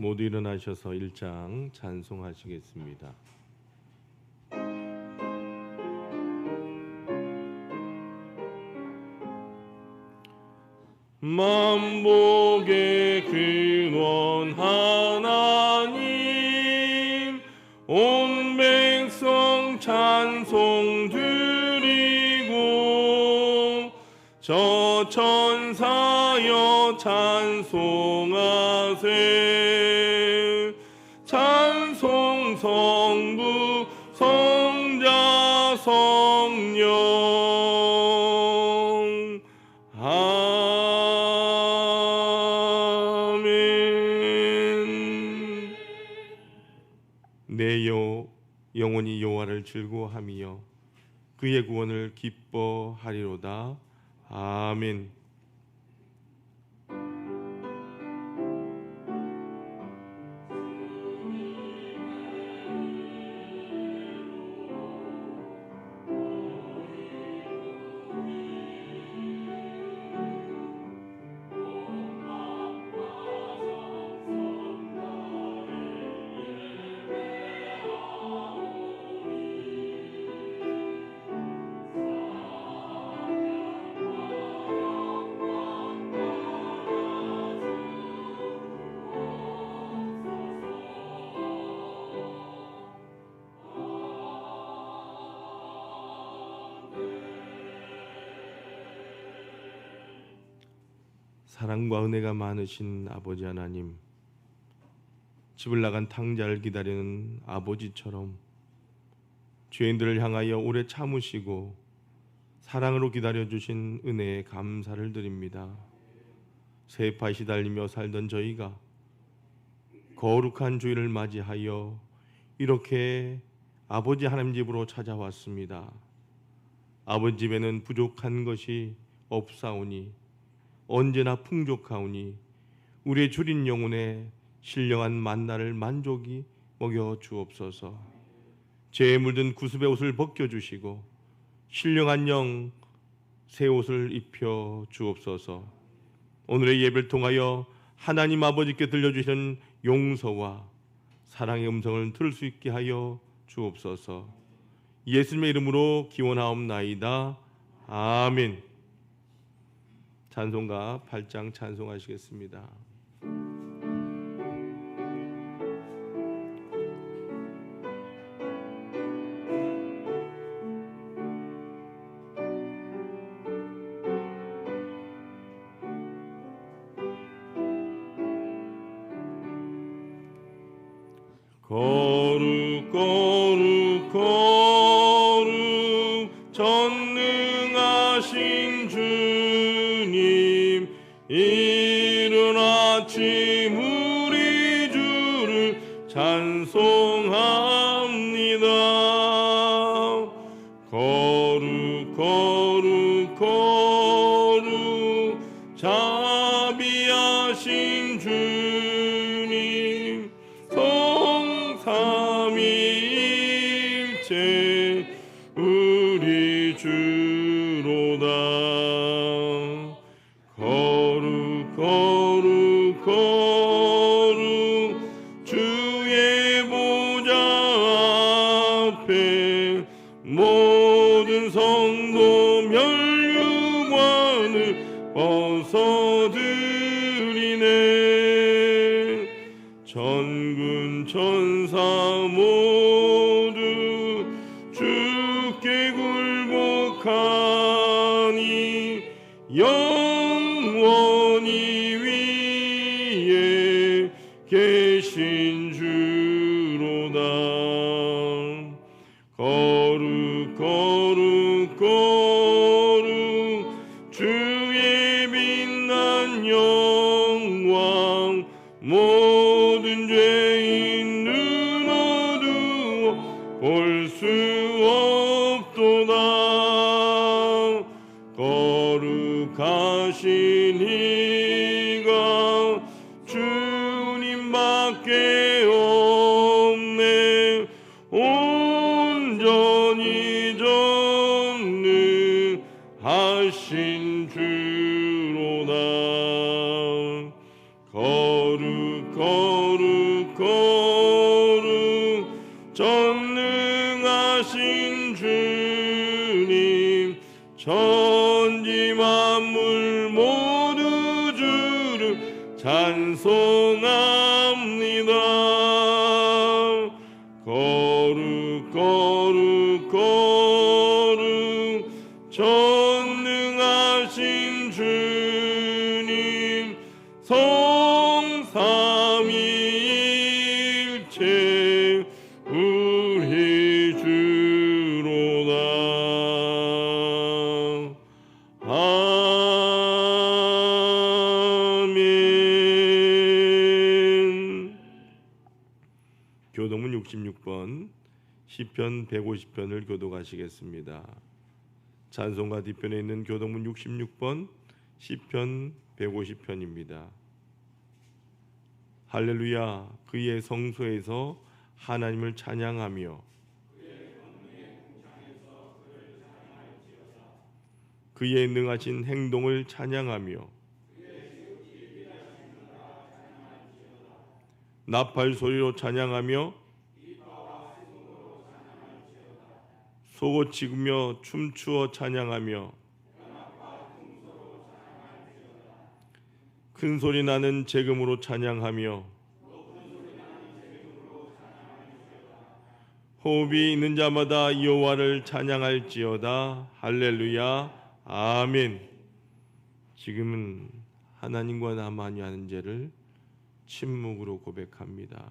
모두 일어나셔서 1장 찬송하시겠습니다. 만복의 근원 하나님, 온 백성 찬송 드리고 저 천사여 찬송하세. 찬송 성부 성자 성령. 아멘. 내 영혼이 여호와를 즐거워하며 그의 구원을 기뻐하리로다. 아멘. 사랑과 은혜가 많으신 아버지 하나님, 집을 나간 탕자를 기다리는 아버지처럼 죄인들을 향하여 오래 참으시고 사랑으로 기다려주신 은혜에 감사를 드립니다. 세파에 시달리며 살던 저희가 거룩한 주일을 맞이하여 이렇게 아버지 하나님 집으로 찾아왔습니다. 아버지 집에는 부족한 것이 없사오니 언제나 풍족하오니 우리의 주린 영혼에 신령한 만나를 만족히 먹여 주옵소서. 죄에 물든 구습의 옷을 벗겨주시고 신령한 영 새 옷을 입혀 주옵소서. 오늘의 예배를 통하여 하나님 아버지께 들려주시는 용서와 사랑의 음성을 들을 수 있게 하여 주옵소서. 예수님의 이름으로 기원하옵나이다. 아멘. 찬송가 8장 찬송하시겠습니다. 거룩 거룩 거룩 전능하신 주님, 이른 아침 우리 주를 찬송합니다. 거룩 거룩 거룩 자비하신 주님, 성삼위일체 우리 주로다. 거룩 거룩 거룩 주의 보좌 앞에 모든 성도 멸류관을 벗어드리네. 전군 천사 모두 주께 굴복하니 영원히 위에 계신 주로다. 거룩 거룩 거룩 주의 빛난 영광, 모든 죄인 눈 어두워 볼 수 없도다. 거룩하신 이가 주님밖에 없네. 온전히 전능하신 주로다. 거룩 거룩 전능하신 주님 천지 만물 모두 주를 찬송합니다. 거룩 거룩 거룩 전능하신 주님 성삼위일체 우리 주로다. 아멘. 교동문 66번 시편 150편을 교독하시겠습니다. 찬송가 뒤편에 있는 교동문 66번 시편 150편입니다. 할렐루야. 그의 성소에서 하나님을 찬양하며 그의 능하신 행동을 찬양하며 나팔 소리로 찬양하며 소고 치며 춤추어 찬양하며 큰 소리 나는 재금으로 찬양하며 호흡이 있는 자마다 여호와를 찬양할지어다. 할렐루야. 아멘. 지금은 하나님과 나만이 하는 죄를 침묵으로 고백합니다.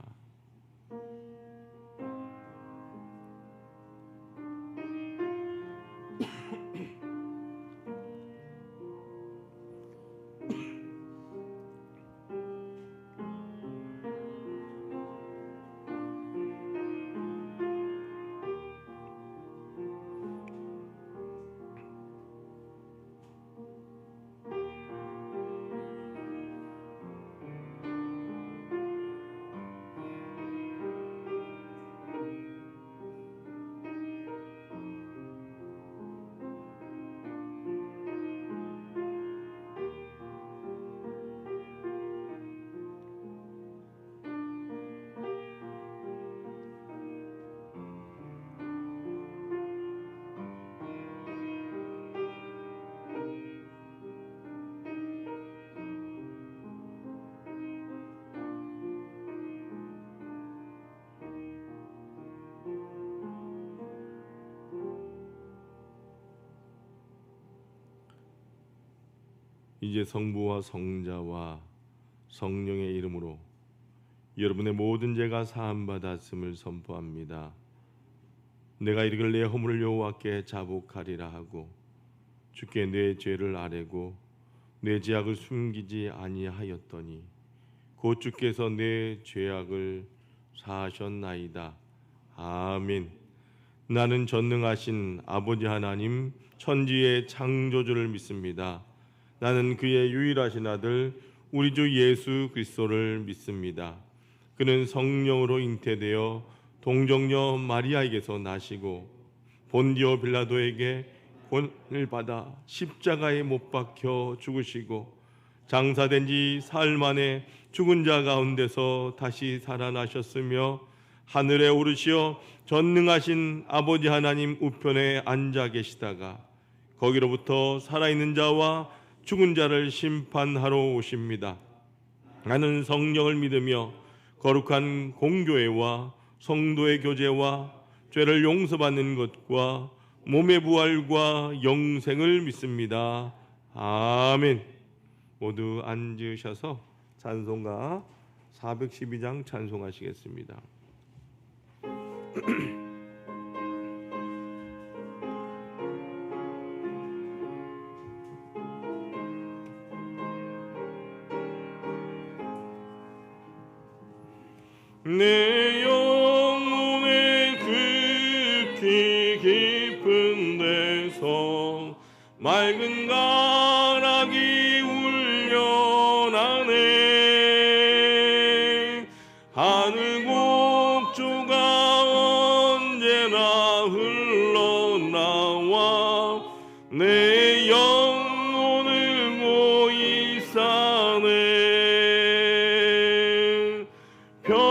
이제 성부와 성자와 성령의 이름으로 여러분의 모든 죄가 사함받았음을 선포합니다. 내가 이르길 내 허물을 여호와께 자복하리라 하고 주께 내 죄를 아뢰고 내 죄악을 숨기지 아니하였더니 곧 주께서 내 죄악을 사하셨나이다. 아멘. 나는 전능하신 아버지 하나님 천지의 창조주를 믿습니다. 나는 그의 유일하신 아들 우리 주 예수 그리스도를 믿습니다. 그는 성령으로 잉태되어 동정녀 마리아에게서 나시고 본디오 빌라도에게 권을 받아 십자가에 못 박혀 죽으시고 장사된 지 사흘 만에 죽은 자 가운데서 다시 살아나셨으며 하늘에 오르시어 전능하신 아버지 하나님 우편에 앉아 계시다가 거기로부터 살아있는 자와 죽은 자를 심판하러 오십니다. 나는 성령을 믿으며 거룩한 공교회와 성도의 교제와 죄를 용서받는 것과 몸의 부활과 영생을 믿습니다. 아멘. 모두 앉으셔서 찬송가 412장 찬송하시겠습니다. 내 영혼의 깊이 깊은 데서 맑은 가락이 울려나네. 하늘 곡조가 언제나 흘러나와 내 영혼을 고이 싸네. 평화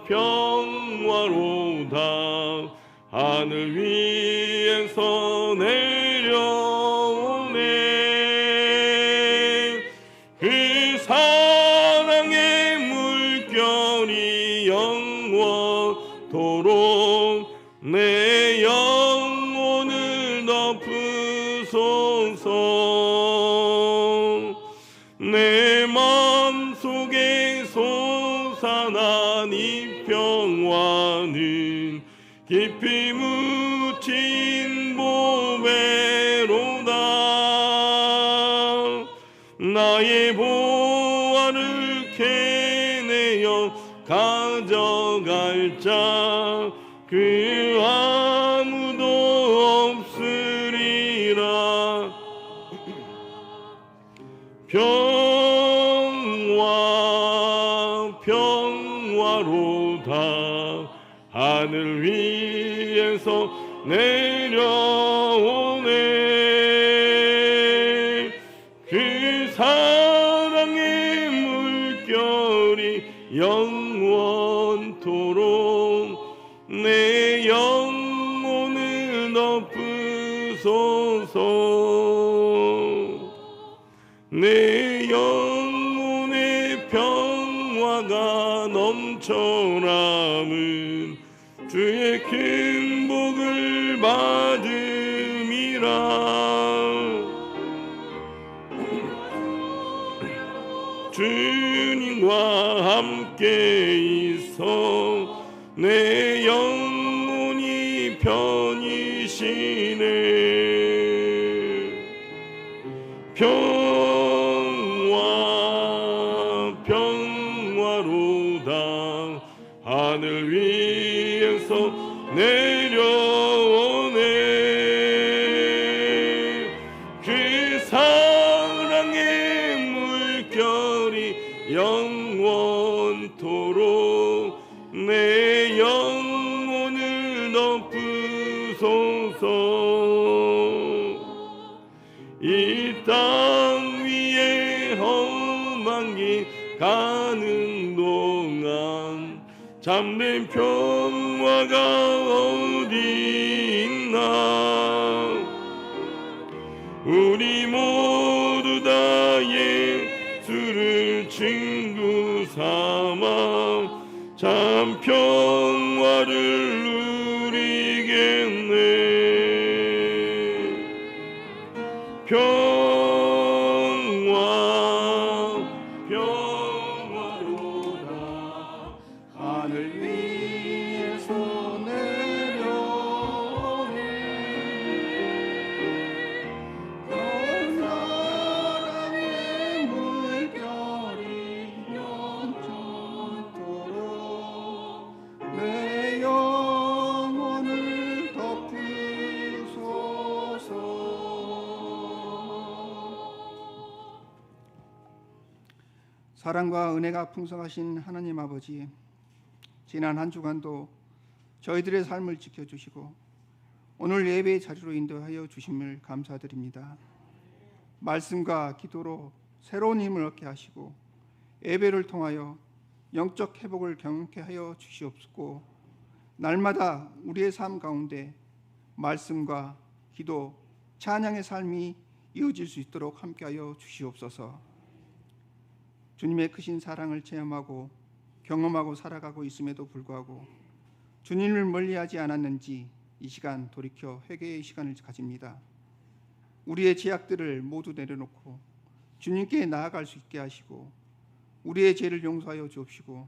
평화 평화로다 하늘 위에서 내려오네. 그 사랑의 물결이 영원토록 내 영혼을 덮으소서. 내 마음속에 솟아난 이 평화는 깊이 묻힌 보배로다. 나의 보화를 캐내어 가져갈 자 그 아무도 없으리라. 평화로다 하늘 위에서 내려오네. 그 사랑의 물결이 영원토록 내 영혼을 덮으소서. 내 영혼의 평화가 넘쳐남은 주의 큰 복을 받음이라. 주님과 함께 있어 내 영혼이 편히쉬네. 평화로다 하늘 위에서 내려오네. 그 사랑의 물결이 영원토록 내 영혼을 덮으소서. 이 땅 위에 험한 길 가는 동안 참된 평화가 어디 있나. 우리 모두 다 예수를 친구 삼아 참 평화를 누리겠네. 평화로다 하늘 위에서 내려오네. 그 사랑의 물결이 영원토록 내 영혼을 덮으소서. 사랑과 은혜가 풍성하신 하나님 아버지, 지난 한 주간도 저희들의 삶을 지켜주시고 오늘 예배의 자리로 인도하여 주심을 감사드립니다. 말씀과 기도로 새로운 힘을 얻게 하시고 예배를 통하여 영적 회복을 경험케 하여 주시옵고, 날마다 우리의 삶 가운데 말씀과 기도, 찬양의 삶이 이어질 수 있도록 함께하여 주시옵소서. 주님의 크신 사랑을 체험하고 경험하고 살아가고 있음에도 불구하고 주님을 멀리하지 않았는지 이 시간 돌이켜 회개의 시간을 가집니다. 우리의 죄악들을 모두 내려놓고 주님께 나아갈 수 있게 하시고 우리의 죄를 용서하여 주옵시고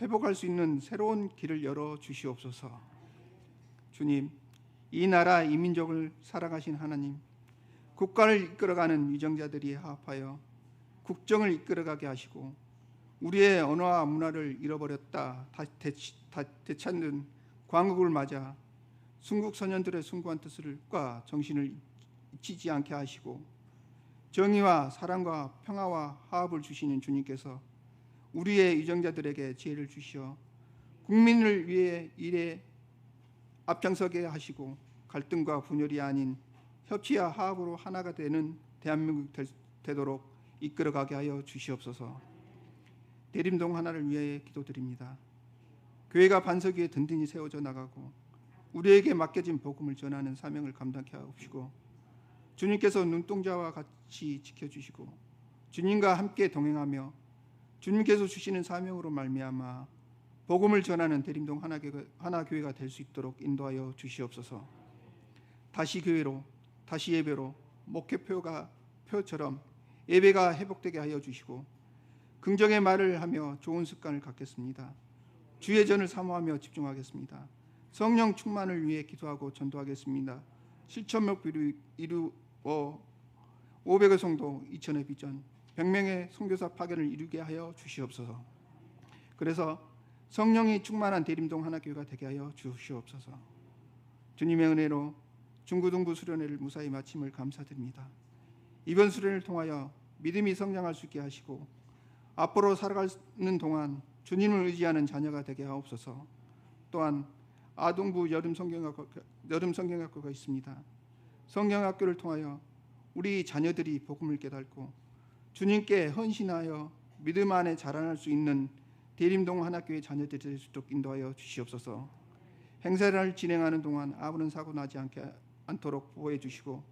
회복할 수 있는 새로운 길을 열어 주시옵소서. 주님, 이 나라 이 민족을 사랑하신 하나님, 국가를 이끌어가는 위정자들이 합하여 국정을 이끌어가게 하시고 우리의 언어와 문화를 잃어버렸다 되찾는 광국을 맞아 순국 선현들의 숭고한 뜻과 정신을 잊히지 않게 하시고 정의와 사랑과 평화와 화합을 주시는 주님께서 우리의 위정자들에게 지혜를 주시어 국민을 위해 일에 앞장서게 하시고 갈등과 분열이 아닌 협치와 화합으로 하나가 되는 대한민국 되도록 이끌어가게 하여 주시옵소서. 대림동 하나를 위해 기도드립니다. 교회가 반석 위에 든든히 세워져 나가고 우리에게 맡겨진 복음을 전하는 사명을 감당케 하옵시고 주님께서 눈동자와 같이 지켜주시고 주님과 함께 동행하며 주님께서 주시는 사명으로 말미암아 복음을 전하는 대림동 하나교회가 될 수 있도록 인도하여 주시옵소서. 다시 교회로, 다시 예배로 목표처럼 예배가 회복되게 하여 주시고 긍정의 말을 하며 좋은 습관을 갖겠습니다. 주의 전을 사모하며 집중하겠습니다. 성령 충만을 위해 기도하고 전도하겠습니다. 실천목표를 이루어 500의 성도 2,000의 비전 100명의 선교사 파견을 이루게 하여 주시옵소서. 그래서 성령이 충만한 대림동 하나교회가 되게 하여 주시옵소서. 주님의 은혜로 중고등부 수련회를 무사히 마침을 감사드립니다. 이번 수련을 통하여 믿음이 성장할 수 있게 하시고 앞으로 살아가는 동안 주님을 의지하는 자녀가 되게 하옵소서. 또한 아동부 여름 성경학교가 있습니다. 성경학교를 통하여 우리 자녀들이 복음을 깨닫고 주님께 헌신하여 믿음 안에 자라날 수 있는 대림동 하나교회 자녀들이 될 수 있도록 인도하여 주시옵소서. 행사를 진행하는 동안 아무런 사고 나지 않도록 보호해 주시고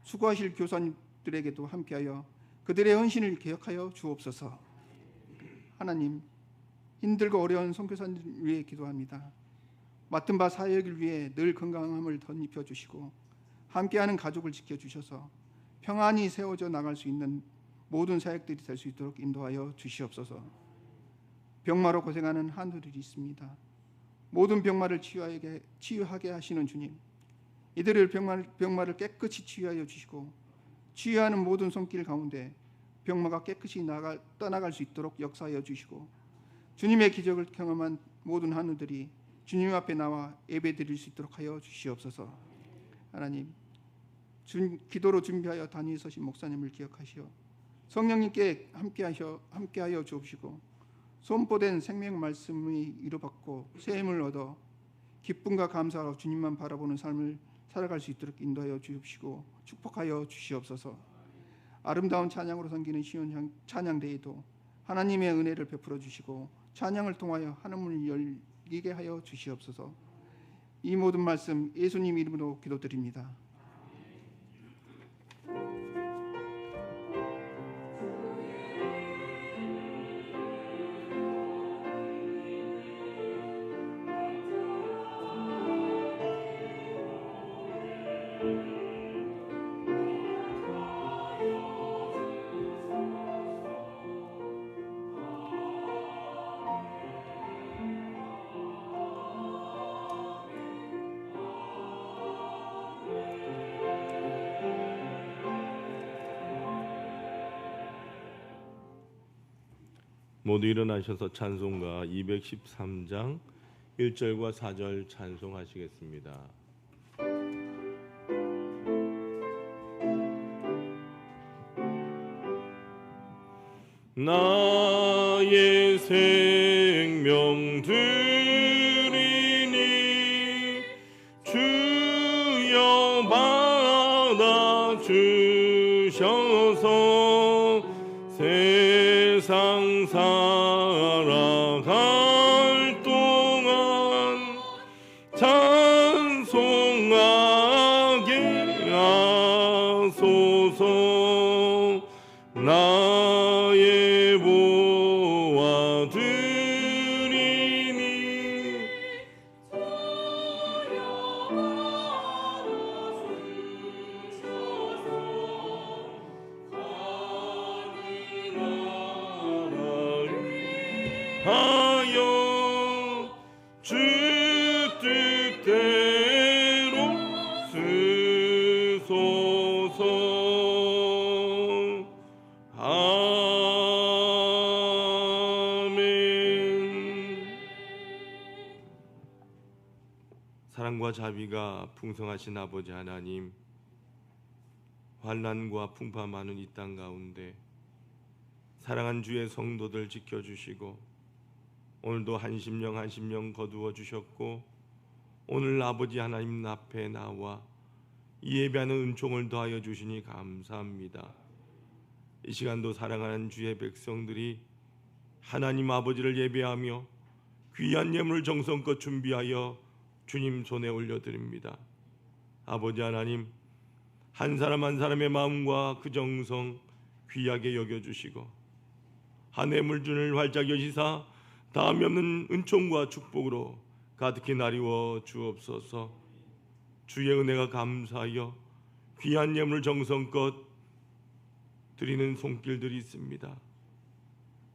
수고하실 교사님들에게도 함께하여 그들의 헌신을 기억하여 주옵소서. 하나님, 힘들고 어려운 선교사님을 위해 기도합니다. 맡은 바 사역을 위해 늘 건강함을 덧입혀 주시고 함께하는 가족을 지켜주셔서 평안히 세워져 나갈 수 있는 모든 사역들이 될 수 있도록 인도하여 주시옵소서. 병마로 고생하는 한우들이 있습니다. 모든 병마를 치유하게 하시는 주님, 이들을 병마를 깨끗이 치유하여 주시고 치유하는 모든 손길 가운데 병마가 깨끗이 떠나갈 수 있도록 역사하여 주시고 주님의 기적을 경험한 모든 한우들이 주님 앞에 나와 예배드릴 수 있도록 하여 주시옵소서. 하나님, 기도로 준비하여 단위에 서신 목사님을 기억하시어 성령님께 함께하여 주옵시고 선포된 생명 말씀이 이루받고 새 힘을 얻어 기쁨과 감사로 주님만 바라보는 삶을 살아갈 수 있도록 인도하여 주옵시고 축복하여 주시옵소서. 아름다운 찬양으로 섬기는 시온 찬양대회도 하나님의 은혜를 베풀어 주시고 찬양을 통하여 하늘문을 열리게 하여 주시옵소서. 이 모든 말씀 예수님 이름으로 기도드립니다. 모두 일어나셔서 찬송가 213장 1절과 4절 찬송하시겠습니다. 나의 생명 드리니 주여 받아 주셔서 세상 살아갈 동안 찬송하게 하소서. 나의 보아 드리니 주여 받아 주셔서 하여 주 뜻대로 쓰소서. 아멘. 사랑과 자비가 풍성하신 아버지 하나님, 환난과 풍파 많은 이 땅 가운데 사랑한 주의 성도들 지켜주시고 오늘도 한 심령 거두어 주셨고 오늘 아버지 하나님 앞에 나와 예배하는 은총을 더하여 주시니 감사합니다. 이 시간도 사랑하는 주의 백성들이 하나님 아버지를 예배하며 귀한 예물을 정성껏 준비하여 주님 손에 올려드립니다. 아버지 하나님, 한 사람 한 사람의 마음과 그 정성 귀하게 여겨주시고 한 해 물준을 활짝 여시사 다함이 없는 은총과 축복으로 가득히 나리워 주옵소서. 주의 은혜가 감사하여 귀한 예물을 정성껏 드리는 손길들이 있습니다.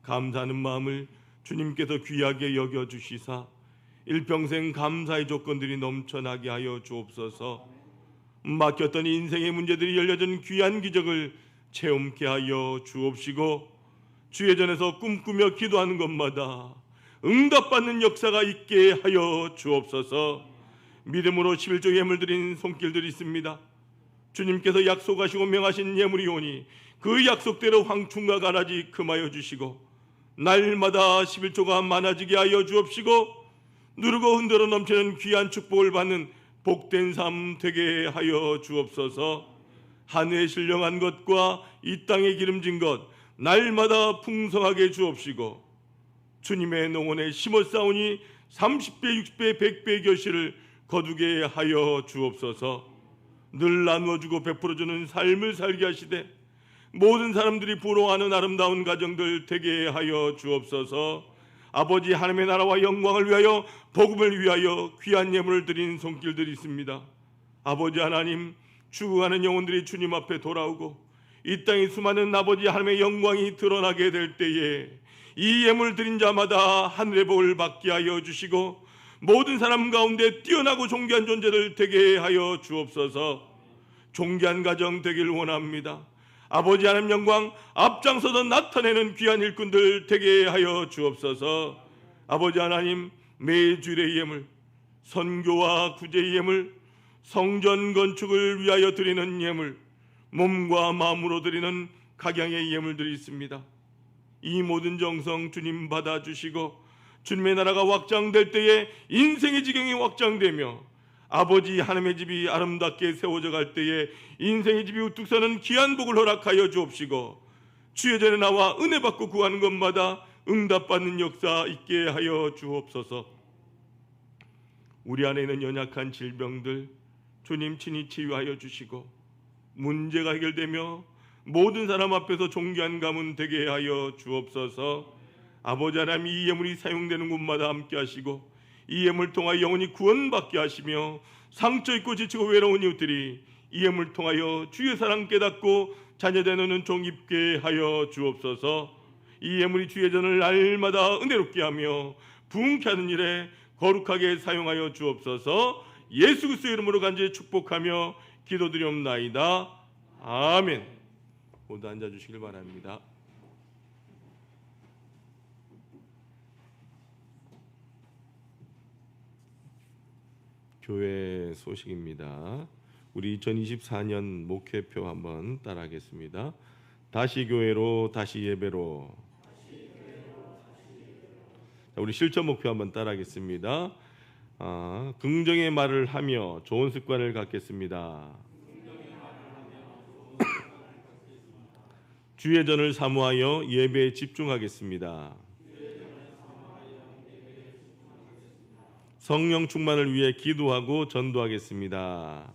감사하는 마음을 주님께서 귀하게 여겨주시사 일평생 감사의 조건들이 넘쳐나게 하여 주옵소서. 막혔던 인생의 문제들이 열려진 귀한 기적을 체험케 하여 주옵시고 주의 전에서 꿈꾸며 기도하는 것마다 응답받는 역사가 있게 하여 주옵소서. 믿음으로 11조 예물 드린 손길들이 있습니다. 주님께서 약속하시고 명하신 예물이 오니 그 약속대로 황충과 가라지 금하여 주시고 날마다 11조가 많아지게 하여 주옵시고 누르고 흔들어 넘치는 귀한 축복을 받는 복된 삶 되게 하여 주옵소서. 한 해에 신령한 것과 이 땅에 기름진 것 날마다 풍성하게 주옵시고 주님의 농원에 심어 싸우니 30배, 60배, 100배의 결실을 거두게 하여 주옵소서. 늘 나누어주고 베풀어주는 삶을 살게 하시되 모든 사람들이 부러워하는 아름다운 가정들 되게 하여 주옵소서. 아버지 하나님의 나라와 영광을 위하여 복음을 위하여 귀한 예물을 드린 손길들이 있습니다. 아버지 하나님, 죽어가는 영혼들이 주님 앞에 돌아오고 이 땅에 수많은 아버지 하나님의 영광이 드러나게 될 때에 이 예물 드린 자마다 하늘의 복을 받게 하여 주시고 모든 사람 가운데 뛰어나고 존귀한 존재들 되게 하여 주옵소서. 존귀한 가정 되길 원합니다. 아버지 하나님 영광 앞장서서 나타내는 귀한 일꾼들 되게 하여 주옵소서. 아버지 하나님, 매주일의 예물, 선교와 구제의 예물, 성전 건축을 위하여 드리는 예물, 몸과 마음으로 드리는 각양의 예물들이 있습니다. 이 모든 정성 주님 받아주시고 주님의 나라가 확장될 때에 인생의 지경이 확장되며 아버지 하나님의 집이 아름답게 세워져 갈 때에 인생의 집이 우뚝 서는 귀한 복을 허락하여 주옵시고 주의 전에 나와 은혜 받고 구하는 것마다 응답받는 역사 있게 하여 주옵소서. 우리 안에 있는 연약한 질병들 주님 친히 치유하여 주시고 문제가 해결되며 모든 사람 앞에서 존귀한 가문 되게 하여 주옵소서. 아버지 하나님, 이 예물이 사용되는 곳마다 함께 하시고 이 예물 통하여 영혼이 구원받게 하시며 상처 있고 지치고 외로운 이웃들이 이 예물 통하여 주의 사랑 깨닫고 자녀되는 은총 입게 하여 주옵소서. 이 예물이 주의 전을 날마다 은혜롭게 하며 부흥케 하는 일에 거룩하게 사용하여 주옵소서. 예수 그리스도의 이름으로 간절히 축복하며 기도드리옵나이다. 아멘. 모두 앉아주시길 바랍니다. 교회 소식입니다. 우리 2024년 목회표 한번 따라하겠습니다. 다시 교회로, 다시 예배로. 자, 우리 실천 목표 한번 따라하겠습니다. 긍정의 말을 하며 좋은 습관을 갖겠습니다. 주의 전을 사모하여 예배에 집중하겠습니다. 성령 충만을 위해 기도하고 전도하겠습니다.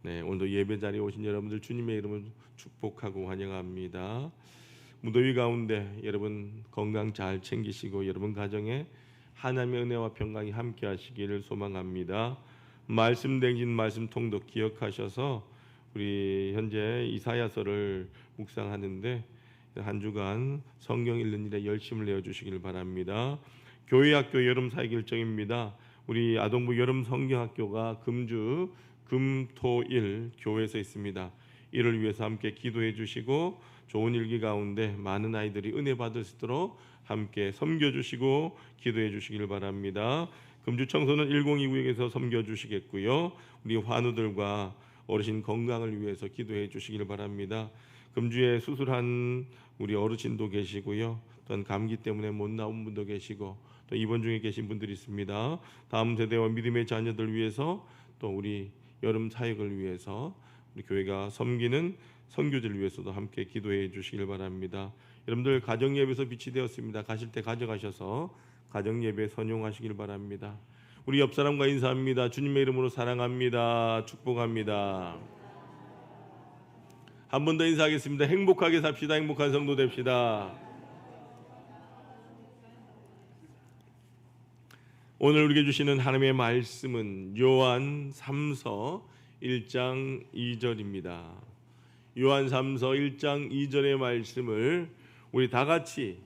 네, 오늘도 예배 자리에 오신 여러분들 주님의 이름을 축복하고 환영합니다. 무더위 가운데 여러분 건강 잘 챙기시고 여러분 가정에 하나님의 은혜와 평강이 함께 하시기를 소망합니다. 말씀 댕진 말씀 통독 기억하셔서 우리 현재 이사야서를 묵상하는데 한 주간 성경 읽는 일에 열심을 내어주시길 바랍니다. 교회학교 여름 사역일정입니다. 우리 아동부 여름 성경학교가 금주 금토일 교회에서 있습니다. 이를 위해서 함께 기도해 주시고 좋은 일기 가운데 많은 아이들이 은혜 받을 수 있도록 함께 섬겨주시고 기도해 주시길 바랍니다. 금주 청소는 1029에서 섬겨주시겠고요. 우리 환우들과 어르신 건강을 위해서 기도해 주시길 바랍니다. 금주에 수술한 우리 어르신도 계시고요. 또한 감기 때문에 못 나온 분도 계시고 또 입원 중에 계신 분들이 있습니다. 다음 세대와 믿음의 자녀들 위해서 또 우리 여름 사역을 위해서 우리 교회가 섬기는 선교지를 위해서도 함께 기도해 주시길 바랍니다. 여러분들 가정 예배에서 빛이 되었습니다. 가실 때 가져가셔서 가정 예배 선용하시길 바랍니다. 우리 옆 사람과 인사합니다. 주님의 이름으로 사랑합니다. 축복합니다. 한 번 더 인사하겠습니다. 행복하게 삽시다. 행복한 성도 됩시다. 오늘 우리에게 주시는 하나님의 말씀은 요한 3서 1장 2절입니다. 요한 3서 1장 2절의 말씀을 우리 다 같이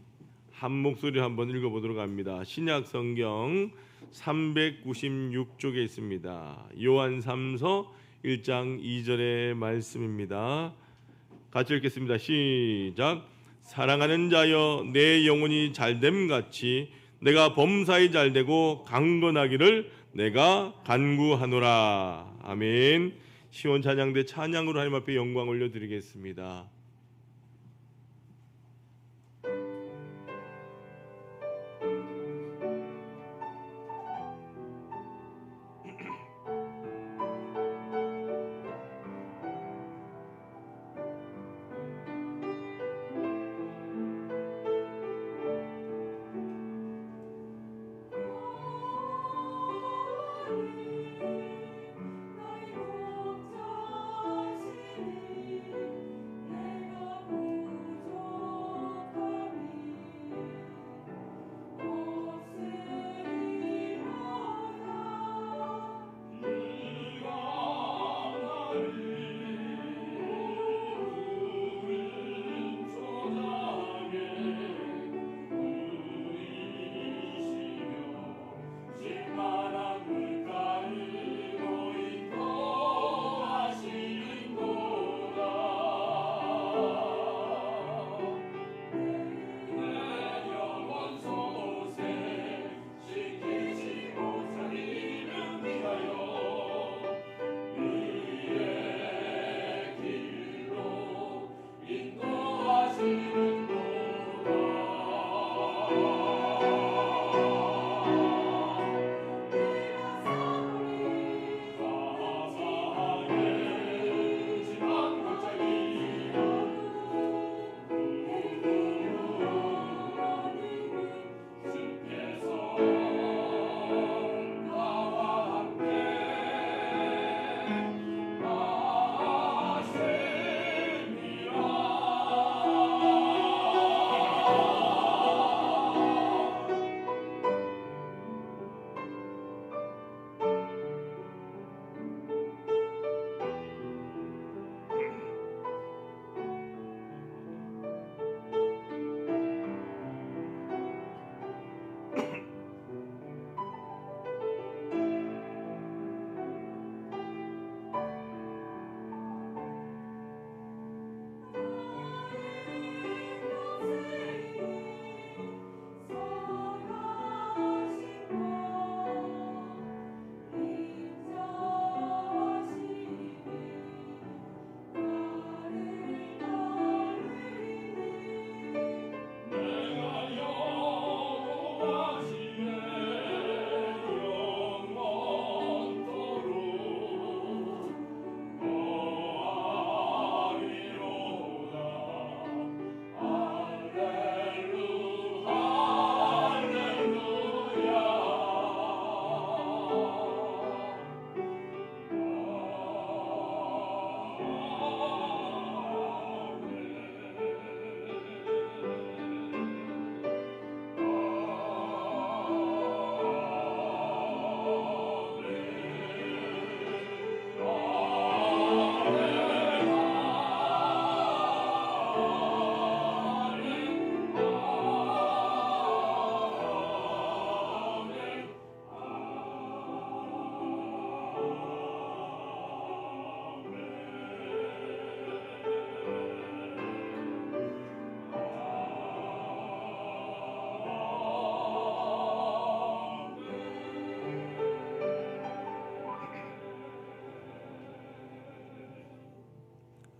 한 목소리로 한번 읽어보도록 합니다. 신약 성경 396쪽에 있습니다. 요한 3서 1장 2절의 말씀입니다. 같이 읽겠습니다. 시작. 사랑하는 자여, 내 영혼이 잘됨 같이 내가 범사에 잘되고 강건하기를 내가 간구하노라. 아멘. 시온 찬양대 찬양으로 하나님 앞에 영광 올려드리겠습니다.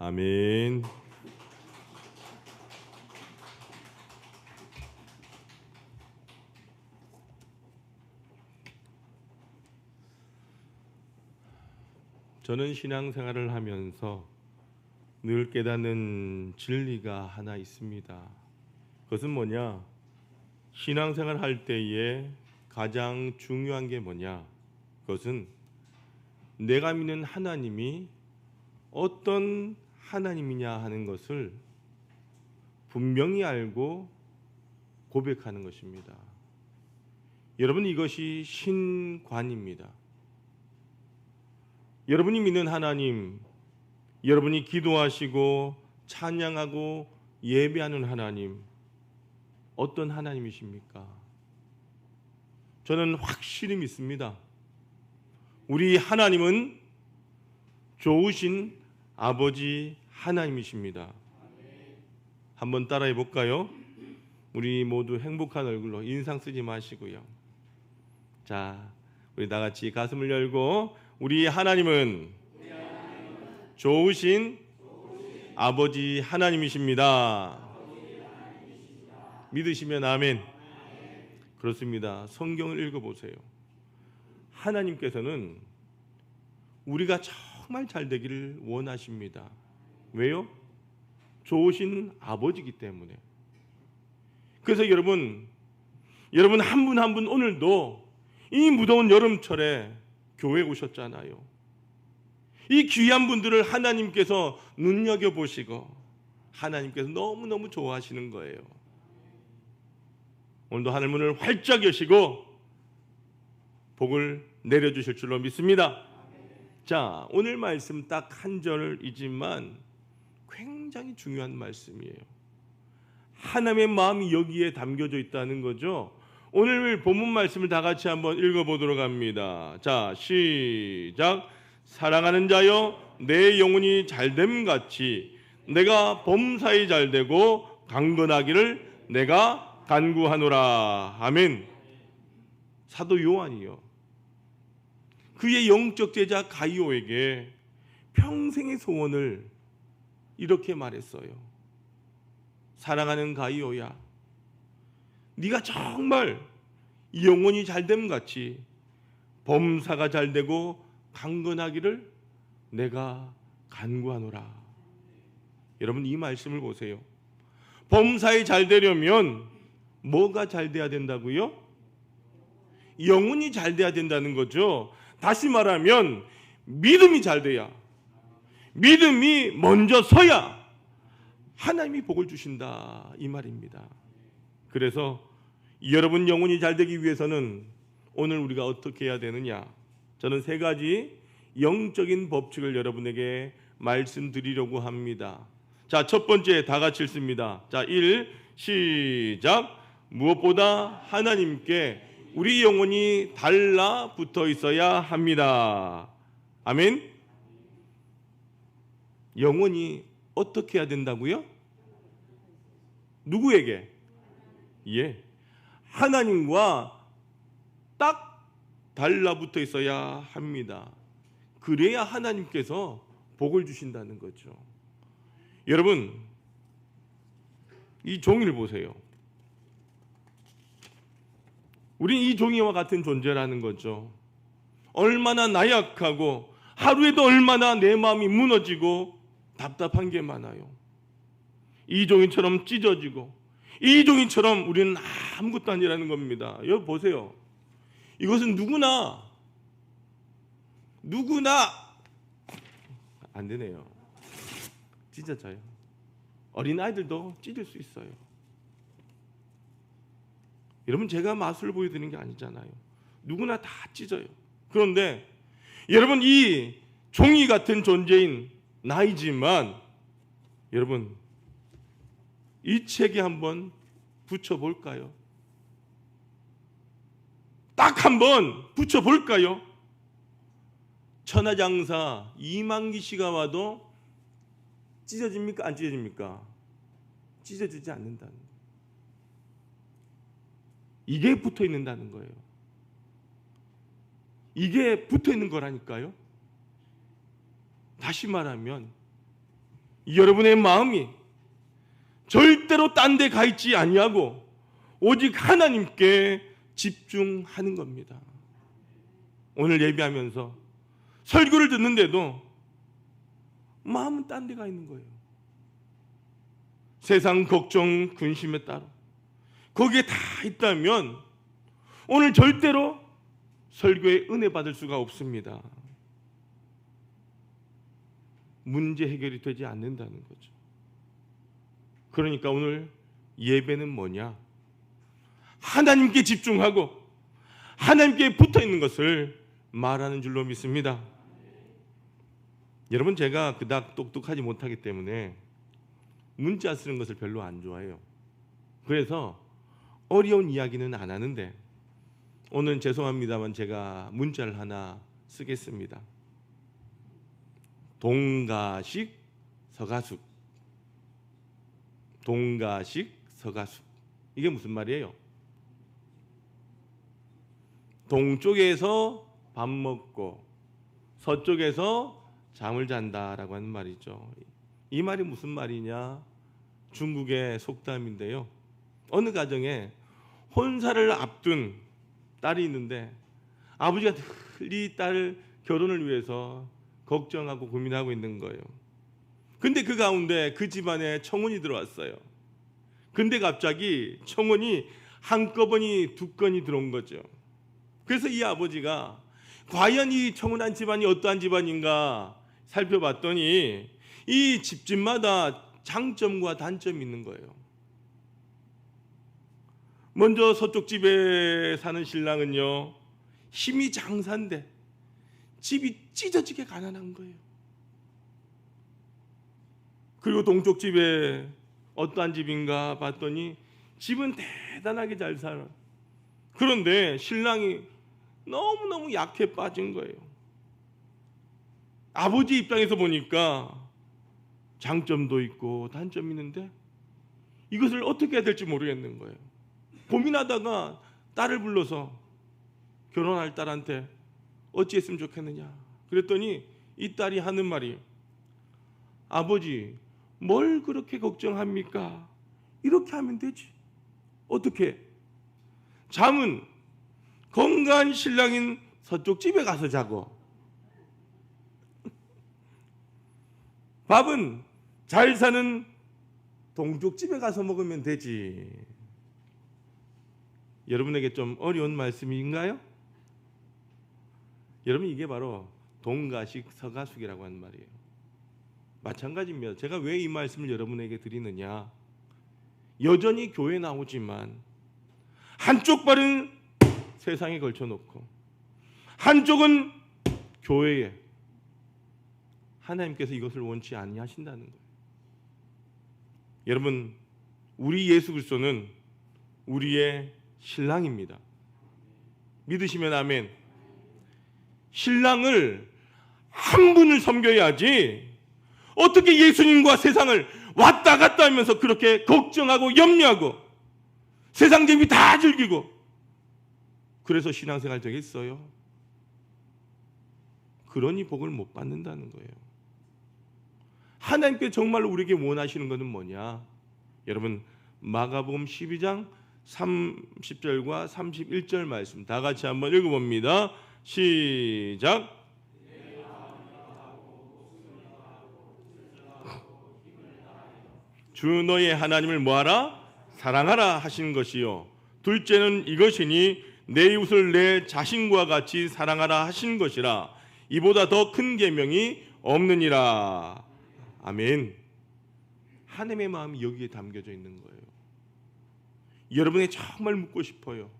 아멘. 저는 신앙생활을 하면서 늘 깨닫는 진리가 하나 있습니다. 그것은 뭐냐? 신앙생활 할 때에 가장 중요한 게 뭐냐? 그것은 내가 믿는 하나님이 어떤 하나님이냐 하는 것을 분명히 알고 고백하는 것입니다. 여러분, 이것이 신관입니다. 여러분이 믿는 하나님, 여러분이 기도하시고 찬양하고 예배하는 하나님, 어떤 하나님이십니까? 저는 확실히 믿습니다. 우리 하나님은 좋으신 아버지 하나님이십니다. 한번 따라해 볼까요? 우리 모두 행복한 얼굴로 인상 쓰지 마시고요. 자, 우리 다 같이 가슴을 열고 우리 하나님은 좋으신 아버지 하나님이십니다. 믿으시면 아멘. 그렇습니다. 성경을 읽어보세요. 하나님께서는 우리가 정말 잘 되기를 원하십니다. 왜요? 좋으신 아버지이기 때문에. 그래서 여러분 한 분 한 분 오늘도 이 무더운 여름철에 교회에 오셨잖아요. 이 귀한 분들을 하나님께서 눈여겨보시고 하나님께서 너무너무 좋아하시는 거예요. 오늘도 하늘문을 활짝 여시고 복을 내려주실 줄로 믿습니다. 자, 오늘 말씀 딱 한 절이지만 굉장히 중요한 말씀이에요. 하나님의 마음이 여기에 담겨져 있다는 거죠. 오늘 본문 말씀을 다 같이 한번 읽어보도록 합니다. 자, 시작. 사랑하는 자여, 내 영혼이 잘됨 같이 내가 범사에 잘되고 강건하기를 내가 간구하노라. 아멘. 사도 요한이요, 그의 영적 제자 가이오에게 평생의 소원을 이렇게 말했어요. 사랑하는 가이오야, 네가 정말 영혼이 잘됨 같이 범사가 잘되고 강건하기를 내가 간구하노라. 여러분, 이 말씀을 보세요. 범사에 잘되려면 뭐가 잘돼야 된다고요? 영혼이 잘돼야 된다는 거죠. 다시 말하면 믿음이 잘돼야, 믿음이 먼저 서야 하나님이 복을 주신다, 이 말입니다. 그래서 여러분 영혼이 잘되기 위해서는 오늘 우리가 어떻게 해야 되느냐? 저는 세 가지 영적인 법칙을 여러분에게 말씀드리려고 합니다. 자, 첫 번째 다 같이 읽습니다. 자, 1, 시작. 무엇보다 하나님께 우리 영혼이 달라붙어 있어야 합니다. 아멘. 영혼이 어떻게 해야 된다고요? 누구에게? 예, 하나님과 딱 달라붙어 있어야 합니다. 그래야 하나님께서 복을 주신다는 거죠. 여러분, 이 종이를 보세요. 우린 이 종이와 같은 존재라는 거죠. 얼마나 나약하고 하루에도 얼마나 내 마음이 무너지고 답답한 게 많아요. 이 종이처럼 찢어지고 이 종이처럼 우리는 아무것도 아니라는 겁니다. 여기 보세요. 이것은 누구나 안 되네요. 찢어져요. 어린아이들도 찢을 수 있어요. 여러분, 제가 마술을 보여드리는 게 아니잖아요. 누구나 다 찢어요. 그런데 여러분, 이 종이 같은 존재인 나이지만 여러분, 이 책에 한번 붙여볼까요? 딱 한번 붙여볼까요? 천하장사 이만기 씨가 와도 찢어집니까? 안 찢어집니까? 찢어지지 않는다는 거예요. 이게 붙어 있는다는 거예요. 이게 붙어 있는 거라니까요. 다시 말하면 여러분의 마음이 절대로 딴 데 가 있지 아니하고 오직 하나님께 집중하는 겁니다. 오늘 예배하면서 설교를 듣는데도 마음은 딴 데 가 있는 거예요. 세상 걱정 근심에 따라 거기에 다 있다면 오늘 절대로 설교에 은혜 받을 수가 없습니다. 문제 해결이 되지 않는다는 거죠. 그러니까 오늘 예배는 뭐냐? 하나님께 집중하고 하나님께 붙어 있는 것을 말하는 줄로 믿습니다. 여러분, 제가 그닥 똑똑하지 못하기 때문에 문자 쓰는 것을 별로 안 좋아해요. 그래서 어려운 이야기는 안 하는데 오늘은 죄송합니다만 제가 문자를 하나 쓰겠습니다. 동가식 서가숙. 동가식 서가숙. 이게 무슨 말이에요? 동쪽에서 밥 먹고 서쪽에서 잠을 잔다라고 하는 말이죠. 이 말이 무슨 말이냐? 중국의 속담인데요. 어느 가정에 혼사를 앞둔 딸이 있는데 아버지가 늘 이 딸 결혼을 위해서 걱정하고 고민하고 있는 거예요. 근데 그 가운데 그 집안에 청혼이 들어왔어요. 근데 갑자기 청혼이 한꺼번에 두 건이 들어온 거죠. 그래서 이 아버지가 과연 이 청혼한 집안이 어떠한 집안인가 살펴봤더니 이 집집마다 장점과 단점이 있는 거예요. 먼저 서쪽 집에 사는 신랑은요, 힘이 장사인데 집이 찢어지게 가난한 거예요. 그리고 동쪽 집에 어떠한 집인가 봤더니 집은 대단하게 잘 살아. 그런데 신랑이 너무너무 약해 빠진 거예요. 아버지 입장에서 보니까 장점도 있고 단점이 있는데 이것을 어떻게 해야 될지 모르겠는 거예요. 고민하다가 딸을 불러서 결혼할 딸한테 어찌했으면 좋겠느냐 그랬더니 이 딸이 하는 말이, 아버지 뭘 그렇게 걱정합니까? 이렇게 하면 되지. 어떻게? 잠은 건강한 신랑인 서쪽 집에 가서 자고 밥은 잘 사는 동쪽 집에 가서 먹으면 되지. 여러분에게 좀 어려운 말씀인가요? 여러분, 이게 바로 동가식 서가숙이라고 하는 말이에요. 마찬가지입니다. 제가 왜 이 말씀을 여러분에게 드리느냐? 여전히 교회 나오지만 한쪽 발은 세상에 걸쳐놓고 한쪽은 교회에, 하나님께서 이것을 원치 아니하신다는 거예요. 여러분, 우리 예수 그리스도는 우리의 신랑입니다. 믿으시면 아멘. 신랑을 한 분을 섬겨야지 어떻게 예수님과 세상을 왔다 갔다 하면서 그렇게 걱정하고 염려하고 세상 재미 다 즐기고 그래서 신앙생활 되겠어요? 그러니 복을 못 받는다는 거예요. 하나님께 정말로 우리에게 원하시는 것은 뭐냐? 여러분, 마가복음 12장 30절과 31절 말씀 다 같이 한번 읽어봅니다. 시작. 주 너의 하나님을 뭐하라? 사랑하라 하신 것이요, 둘째는 이것이니 내 이웃을 내 자신과 같이 사랑하라 하신 것이라. 이보다 더 큰 계명이 없느니라. 아멘. 하나님의 마음이 여기에 담겨져 있는 거예요. 여러분에게 정말 묻고 싶어요.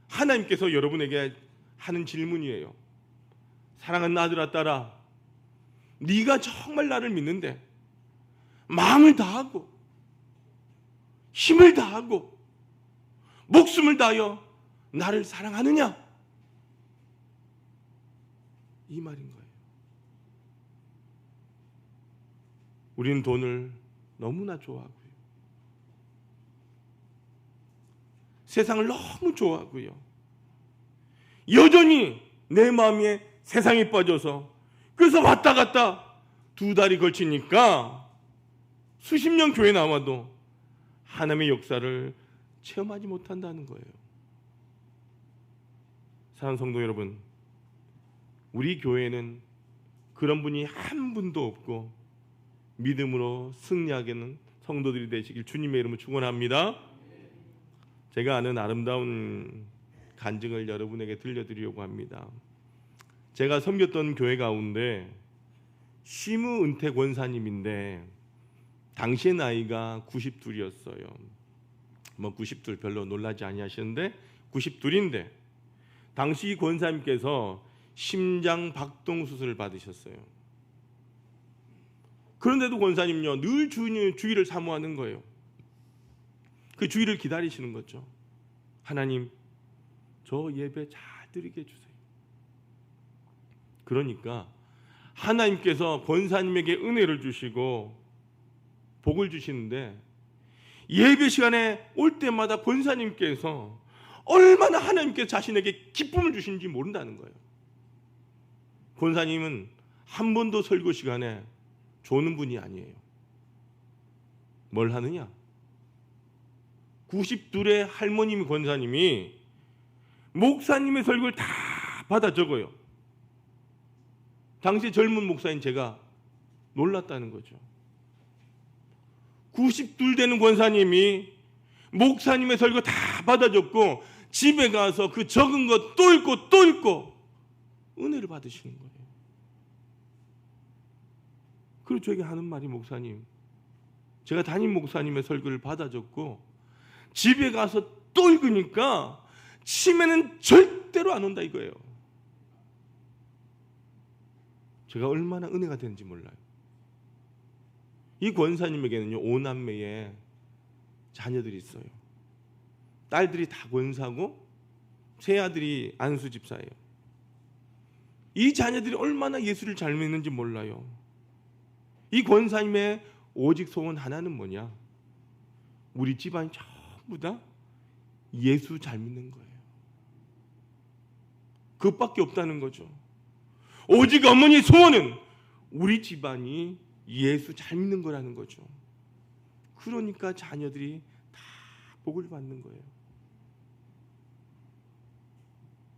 하나님께서 여러분에게 하는 질문이에요. 사랑하는 아들아 딸아, 네가 정말 나를 믿는데 마음을 다하고 힘을 다하고 목숨을 다하여 나를 사랑하느냐? 이 말인 거예요. 우리는 돈을 너무나 좋아하고요, 세상을 너무 좋아하고요, 여전히 내 마음에 세상에 빠져서 그래서 왔다 갔다 두 달이 걸치니까 수십 년 교회 나와도 하나님의 역사를 체험하지 못한다는 거예요. 사랑하는 성도 여러분, 우리 교회는 그런 분이 한 분도 없고 믿음으로 승리하게는 성도들이 되시길 주님의 이름으로 축원합니다. 제가 아는 아름다운 간증을 여러분에게 들려드리려고 합니다. 제가 섬겼던 교회 가운데 시무 은퇴 권사님인데 당시의 나이가 92였어요. 뭐 92 별로 놀라지 아니하시는데 92인데 당시 권사님께서 심장 박동 수술을 받으셨어요. 그런데도 권사님요 늘 주의를 사모하는 거예요. 그 주의를 기다리시는 거죠. 하나님, 저 예배 잘 드리게 해주세요. 그러니까 하나님께서 권사님에게 은혜를 주시고 복을 주시는데 예배 시간에 올 때마다 권사님께서 얼마나 하나님께서 자신에게 기쁨을 주시는지 모른다는 거예요. 권사님은 한 번도 설교 시간에 조는 분이 아니에요. 뭘 하느냐? 92의 할머님 권사님이 목사님의 설교를 다 받아 적어요. 당시 젊은 목사인 제가 놀랐다는 거죠. 92 되는 권사님이 목사님의 설교 다 받아 적고 집에 가서 그 적은 거 또 읽고 또 읽고 은혜를 받으시는 거예요. 그리고 저에게 하는 말이, 목사님, 제가 담임 목사님의 설교를 받아 적고 집에 가서 또 읽으니까 치매는 절대로 안 온다 이거예요. 제가 얼마나 은혜가 되는지 몰라요. 이 권사님에게는요 5남매의 자녀들이 있어요. 딸들이 다 권사고 세 아들이 안수 집사예요. 이 자녀들이 얼마나 예수를 잘 믿는지 몰라요. 이 권사님의 오직 소원 하나는 뭐냐? 우리 집안이 전부 다 예수 잘 믿는 거예요. 그것밖에 없다는 거죠. 오직 어머니 소원은 우리 집안이 예수 잘 믿는 거라는 거죠. 그러니까 자녀들이 다 복을 받는 거예요.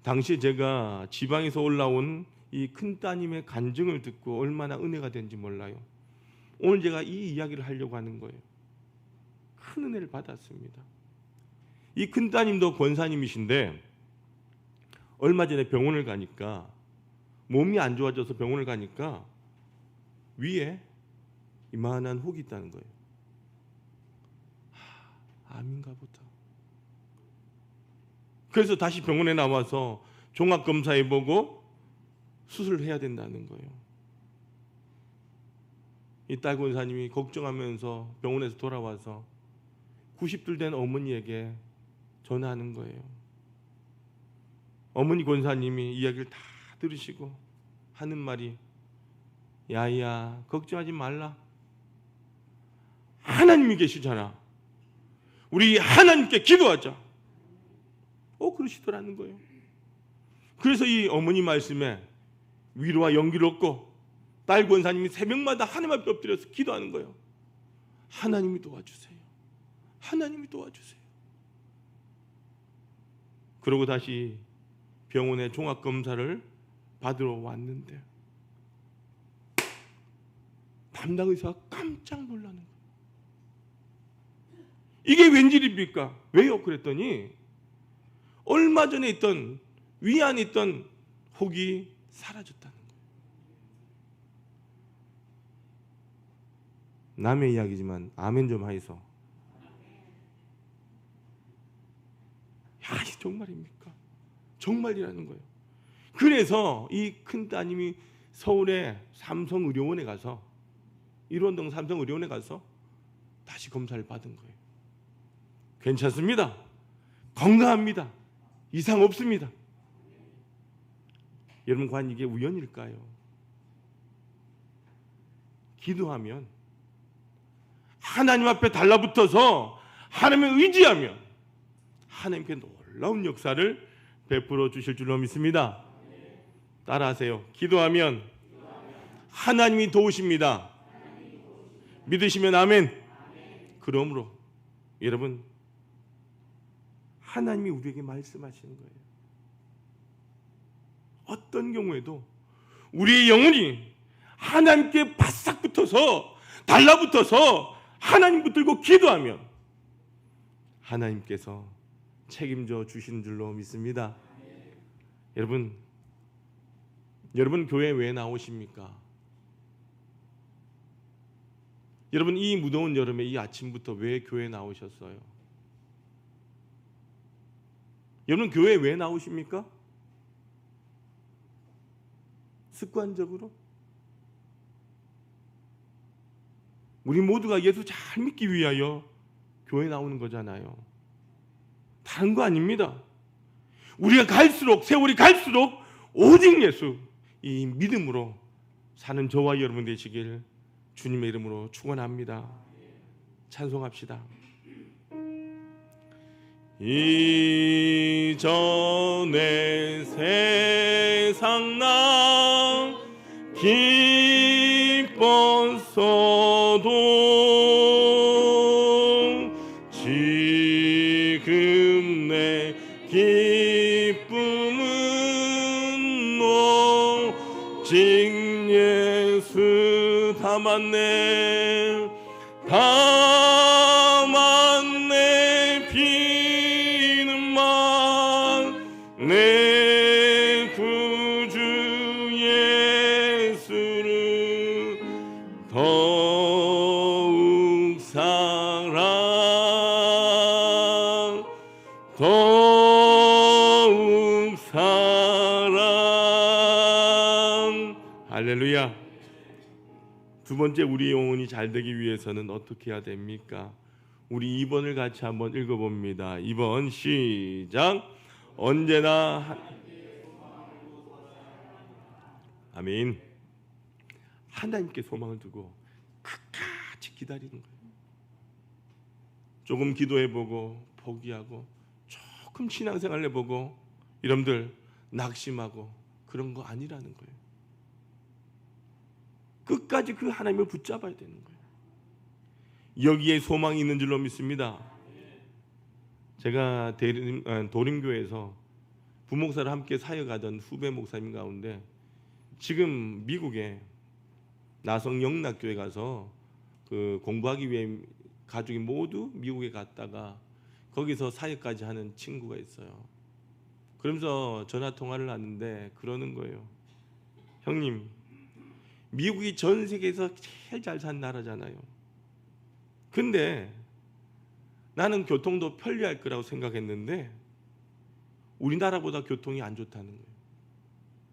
당시 제가 지방에서 올라온 이 큰 따님의 간증을 듣고 얼마나 은혜가 된지 몰라요. 오늘 제가 이 이야기를 하려고 하는 거예요. 큰 은혜를 받았습니다. 이 큰 따님도 권사님이신데 얼마 전에 병원을 가니까 몸이 안 좋아져서 병원을 가니까 위에 이만한 혹이 있다는 거예요. 암인가 보다. 그래서 다시 병원에 나와서 종합검사해보고 수술을 해야 된다는 거예요. 이 딸 권사님이 걱정하면서 병원에서 돌아와서 90들 된 어머니에게 전화하는 거예요. 어머니 권사님이 이야기를 다 들으시고 하는 말이, 야야 걱정하지 말라. 하나님이 계시잖아. 우리 하나님께 기도하자. 그러시더라는 거예요. 그래서 이 어머니 말씀에 위로와 용기를 얻고 딸 권사님이 새벽마다 하나님 앞에 엎드려서 기도하는 거예요. 하나님이 도와주세요. 하나님이 도와주세요. 그러고 다시 병원에 종합검사를 받으러 왔는데 담당 의사가 깜짝 놀라는 거예요. 이게 웬일입니까? 왜요? 그랬더니 얼마 전에 있던 위안에 있던 혹이 사라졌다는 거예요. 남의 이야기지만 아멘 좀 하이소. 야, 이 정말입니까? 정말이라는 거예요. 그래서 이 큰 따님이 서울의 삼성의료원에 가서, 일원동 삼성의료원에 가서 다시 검사를 받은 거예요. 괜찮습니다. 건강합니다. 이상 없습니다. 여러분, 과연 이게 우연일까요? 기도하면, 하나님 앞에 달라붙어서 하나님을 의지하면 하나님께 놀라운 역사를 베풀어 주실 줄로 믿습니다. 따라하세요. 기도하면 하나님이 도우십니다. 믿으시면 아멘. 그러므로 여러분, 하나님이 우리에게 말씀하시는 거예요. 어떤 경우에도 우리의 영혼이 하나님께 바싹 붙어서 달라붙어서 하나님 붙들고 기도하면 하나님께서 책임져 주신 줄로 믿습니다. 여러분 교회 왜 나오십니까? 여러분 이 무더운 여름에 이 아침부터 왜 교회 나오셨어요? 여러분 교회 왜 나오십니까? 습관적으로? 우리 모두가 예수 잘 믿기 위하여 교회 나오는 거잖아요. 다른 거 아닙니다. 우리가 갈수록, 세월이 갈수록 오직 예수, 이 믿음으로 사는 저와 여러분 되시길 주님의 이름으로 축원합니다. 찬송합시다. 이전에 세상 나 기뻤어도 지금 내 기쁨은 오직 예수 담았네 담았네 비는만 내 구주 예수를 더욱 사랑 더욱 사랑 할렐루야. 두 번째, 우리 영혼이 잘 되기 위해서는 어떻게 해야 됩니까? 우리 2번을 같이 한번 읽어봅니다. 2번 시작. 언제나 아멘. 하나님께 소망을 두고 끝까지 기다리는 거예요. 조금 기도해보고 포기하고 조금 신앙생활 해보고 여러분들 낙심하고 그런 거 아니라는 거예요. 끝까지 그 하나님을 붙잡아야 되는 거예요. 여기에 소망이 있는 줄로 믿습니다. 제가 도림교회에서 부목사를 함께 사역하던 후배 목사님 가운데 지금 미국에 나성 영락교회 가서 그 공부하기 위해 가족이 모두 미국에 갔다가 거기서 사역까지 하는 친구가 있어요. 그러면서 전화 통화를 하는데 그러는 거예요. 형님, 미국이 전 세계에서 제일 잘 산 나라잖아요. 근데 나는 교통도 편리할 거라고 생각했는데 우리나라보다 교통이 안 좋다는 거예요.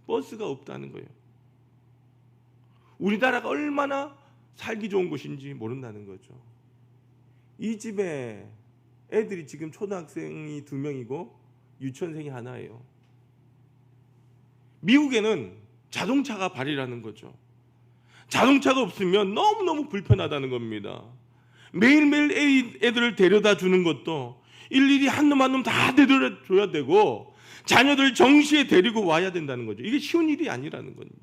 버스가 없다는 거예요. 우리나라가 얼마나 살기 좋은 곳인지 모른다는 거죠. 이 집에 애들이 지금 초등학생이 2명이고 유치원생이 하나예요. 미국에는 자동차가 발이라는 거죠. 자동차가 없으면 너무너무 불편하다는 겁니다. 매일매일 애들을 데려다 주는 것도 일일이 한 놈 한 놈 다 데려다 줘야 되고 자녀들 정시에 데리고 와야 된다는 거죠. 이게 쉬운 일이 아니라는 겁니다.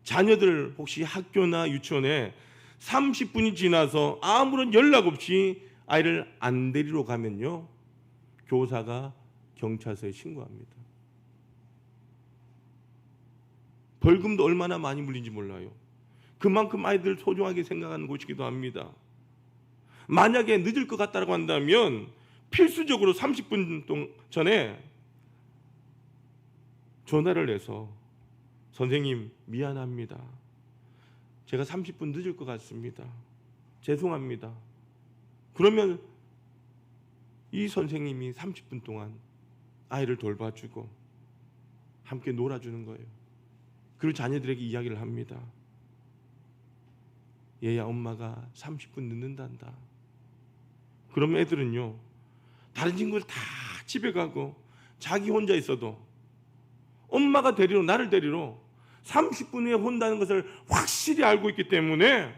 자녀들 혹시 학교나 유치원에 30분이 지나서 아무런 연락 없이 아이를 안 데리러 가면요, 교사가 경찰서에 신고합니다. 벌금도 얼마나 많이 물린지 몰라요. 그만큼 아이들 소중하게 생각하는 곳이기도 합니다. 만약에 늦을 것 같다고 한다면 필수적으로 30분 전에 전화를 해서 선생님 미안합니다. 제가 30분 늦을 것 같습니다. 죄송합니다. 그러면 이 선생님이 30분 동안 아이를 돌봐주고 함께 놀아주는 거예요. 그리고 자녀들에게 이야기를 합니다. 얘야, 엄마가 30분 늦는단다. 그러면 애들은요, 다른 친구들 다 집에 가고 자기 혼자 있어도 엄마가 데리러, 나를 데리러 30분 후에 온다는 것을 확실히 알고 있기 때문에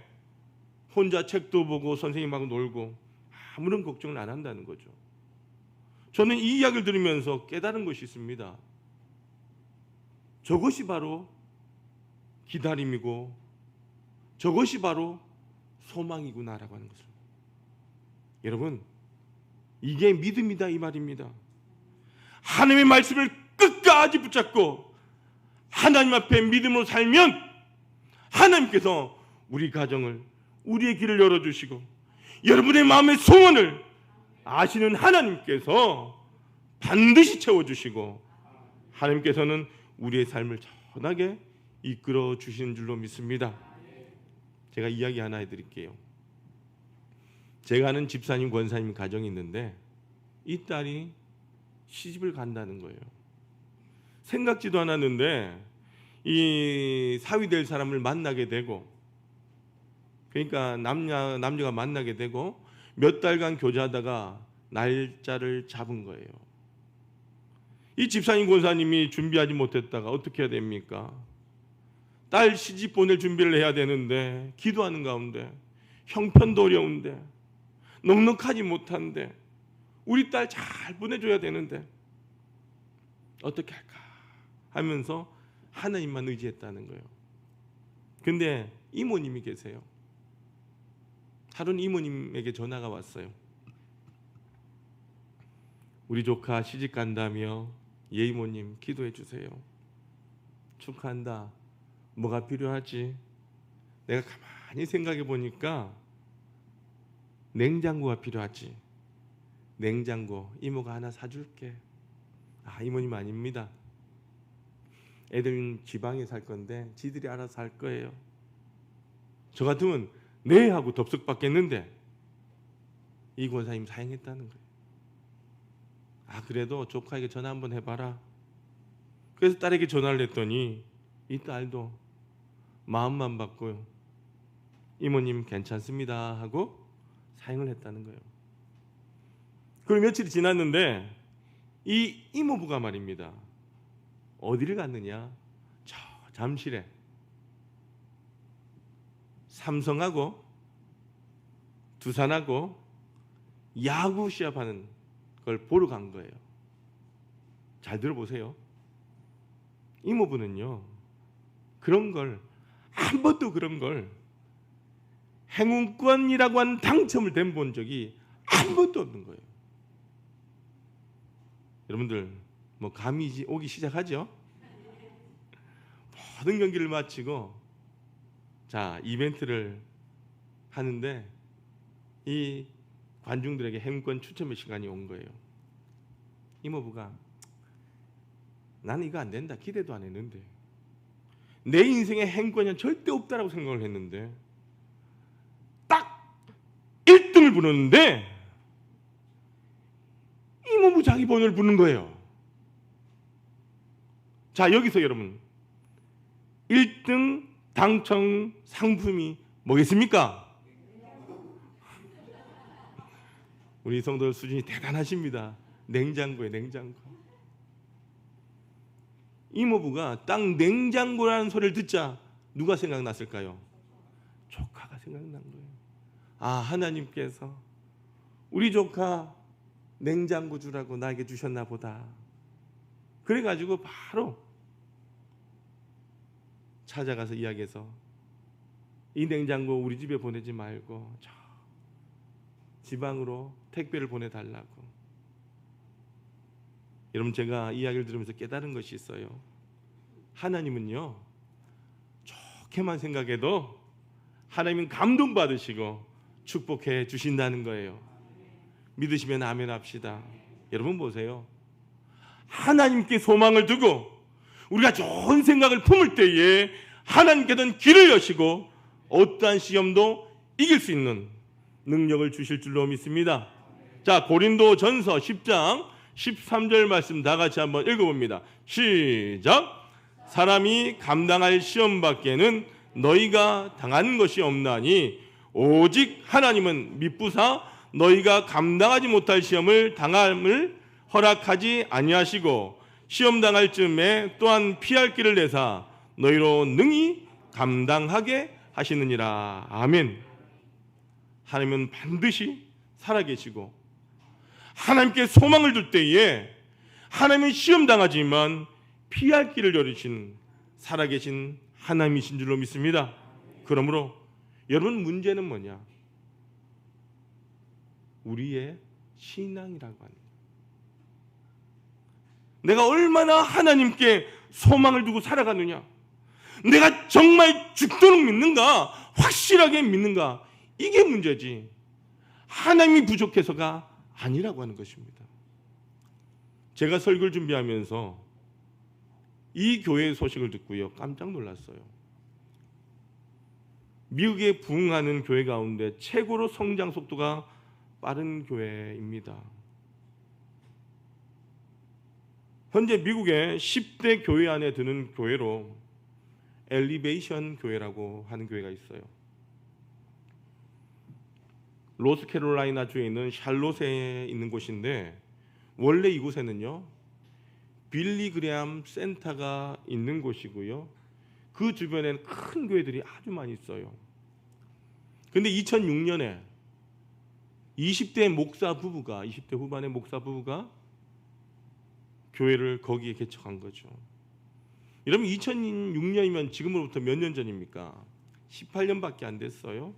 혼자 책도 보고 선생님하고 놀고 아무런 걱정을 안 한다는 거죠. 저는 이 이야기를 들으면서 깨달은 것이 있습니다. 저것이 바로 기다림이고 저것이 바로 소망이구나라고 하는 것을. 여러분, 이게 믿음이다 이 말입니다. 하나님의 말씀을 끝까지 붙잡고 하나님 앞에 믿음으로 살면 하나님께서 우리 가정을, 우리의 길을 열어주시고 여러분의 마음의 소원을 아시는 하나님께서 반드시 채워주시고 하나님께서는 우리의 삶을 전하게 이끌어 주시는 줄로 믿습니다. 제가 이야기 하나 해드릴게요. 제가 아는 집사님, 권사님 가정이 있는데 이 딸이 시집을 간다는 거예요. 생각지도 않았는데 이 사위 될 사람을 만나게 되고, 그러니까 남녀가 만나게 되고 몇 달간 교제하다가 날짜를 잡은 거예요. 이 집사님, 권사님이 준비하지 못했다가 어떻게 해야 됩니까? 딸 시집 보낼 준비를 해야 되는데 기도하는 가운데 형편도 어려운데 넉넉하지 못한데 우리 딸 잘 보내줘야 되는데 어떻게 할까 하면서 하나님만 의지했다는 거예요. 근데 이모님이 계세요. 하루는 이모님에게 전화가 왔어요. 우리 조카 시집 간다며 예 이모님 기도해 주세요. 축하한다. 뭐가 필요하지? 내가 가만히 생각해 보니까 냉장고가 필요하지. 냉장고 이모가 하나 사줄게. 아, 이모님 아닙니다. 애들은 지방에 살 건데 지들이 알아서 할 거예요. 저 같으면 네 하고 덥석 받겠는데 이 권사님 사양했다는 거예요. 아, 그래도 조카에게 전화 한번 해봐라. 그래서 딸에게 전화를 했더니 이 딸도 마음만 받고요, 이모님 괜찮습니다 하고 사양을 했다는 거예요. 그리고 며칠이 지났는데 이 이모부가 말입니다, 어디를 갔느냐, 저 잠실에 삼성하고 두산하고 야구 시합하는 걸 보러 간 거예요. 잘 들어보세요. 이모부는요, 그런 걸 한 번도 그런 걸 행운권이라고 하는 당첨을 본 적이 한 번도 없는 거예요. 여러분들 뭐 감이 오기 시작하죠? 모든 경기를 마치고 자 이벤트를 하는데 이 관중들에게 행운권 추첨의 시간이 온 거예요. 이모부가 나는 이거 안 된다 기대도 안 했는데, 내 인생에 행운권은 절대 없다라고 생각을 했는데 딱 1등을 부르는데 이모부 자기 번호를 부르는 거예요. 자, 여기서 여러분 1등 당첨 상품이 뭐겠습니까? 우리 성도들 수준이 대단하십니다. 냉장고에 냉장고. 이모부가 딱 냉장고라는 소리를 듣자 누가 생각났을까요? 조카가 생각난 거예요. 아, 하나님께서 우리 조카 냉장고 주라고 나에게 주셨나 보다. 그래가지고 바로 찾아가서 이야기해서 이 냉장고 우리 집에 보내지 말고 저 지방으로 택배를 보내달라고. 여러분, 제가 이야기를 들으면서 깨달은 것이 있어요. 하나님은요, 좋게만 생각해도 하나님은 감동받으시고 축복해 주신다는 거예요. 믿으시면 아멘 합시다. 여러분 보세요. 하나님께 소망을 두고 우리가 좋은 생각을 품을 때에 하나님께서는 길을 여시고 어떠한 시험도 이길 수 있는 능력을 주실 줄로 믿습니다. 자, 고린도전서 10장 13절 말씀 다 같이 한번 읽어봅니다. 시작. 사람이 감당할 시험 밖에는 너희가 당한 것이 없나니 오직 하나님은 미쁘사 너희가 감당하지 못할 시험을 당함을 허락하지 아니하시고 시험 당할 즈음에 또한 피할 길을 내사 너희로 능히 감당하게 하시느니라. 아멘. 하나님은 반드시 살아계시고 하나님께 소망을 둘 때에 하나님은 시험 당하지만 피할 길을 열으신 살아계신 하나님이신 줄로 믿습니다. 그러므로 여러분, 문제는 뭐냐? 우리의 신앙이라고 하는 거예요. 내가 얼마나 하나님께 소망을 두고 살아가느냐, 내가 정말 죽도록 믿는가, 확실하게 믿는가, 이게 문제지 하나님이 부족해서가 아니라고 하는 것입니다. 제가 설교를 준비하면서 이 교회의 소식을 듣고요, 깜짝 놀랐어요. 미국에 부흥하는 교회 가운데 최고로 성장 속도가 빠른 교회입니다. 현재 미국의 10대 교회 안에 드는 교회로 엘리베이션 교회라고 하는 교회가 있어요. 노스캐롤라이나 주에 있는 샬롯에 있는 곳인데, 원래 이곳에는요 빌리 그레암 센터가 있는 곳이고요, 그 주변에는 큰 교회들이 아주 많이 있어요. 그런데 2006년에 20대 후반의 목사 부부가 교회를 거기에 개척한 거죠. 여러분, 2006년이면 지금으로부터 몇 년 전입니까? 18년밖에 안 됐어요.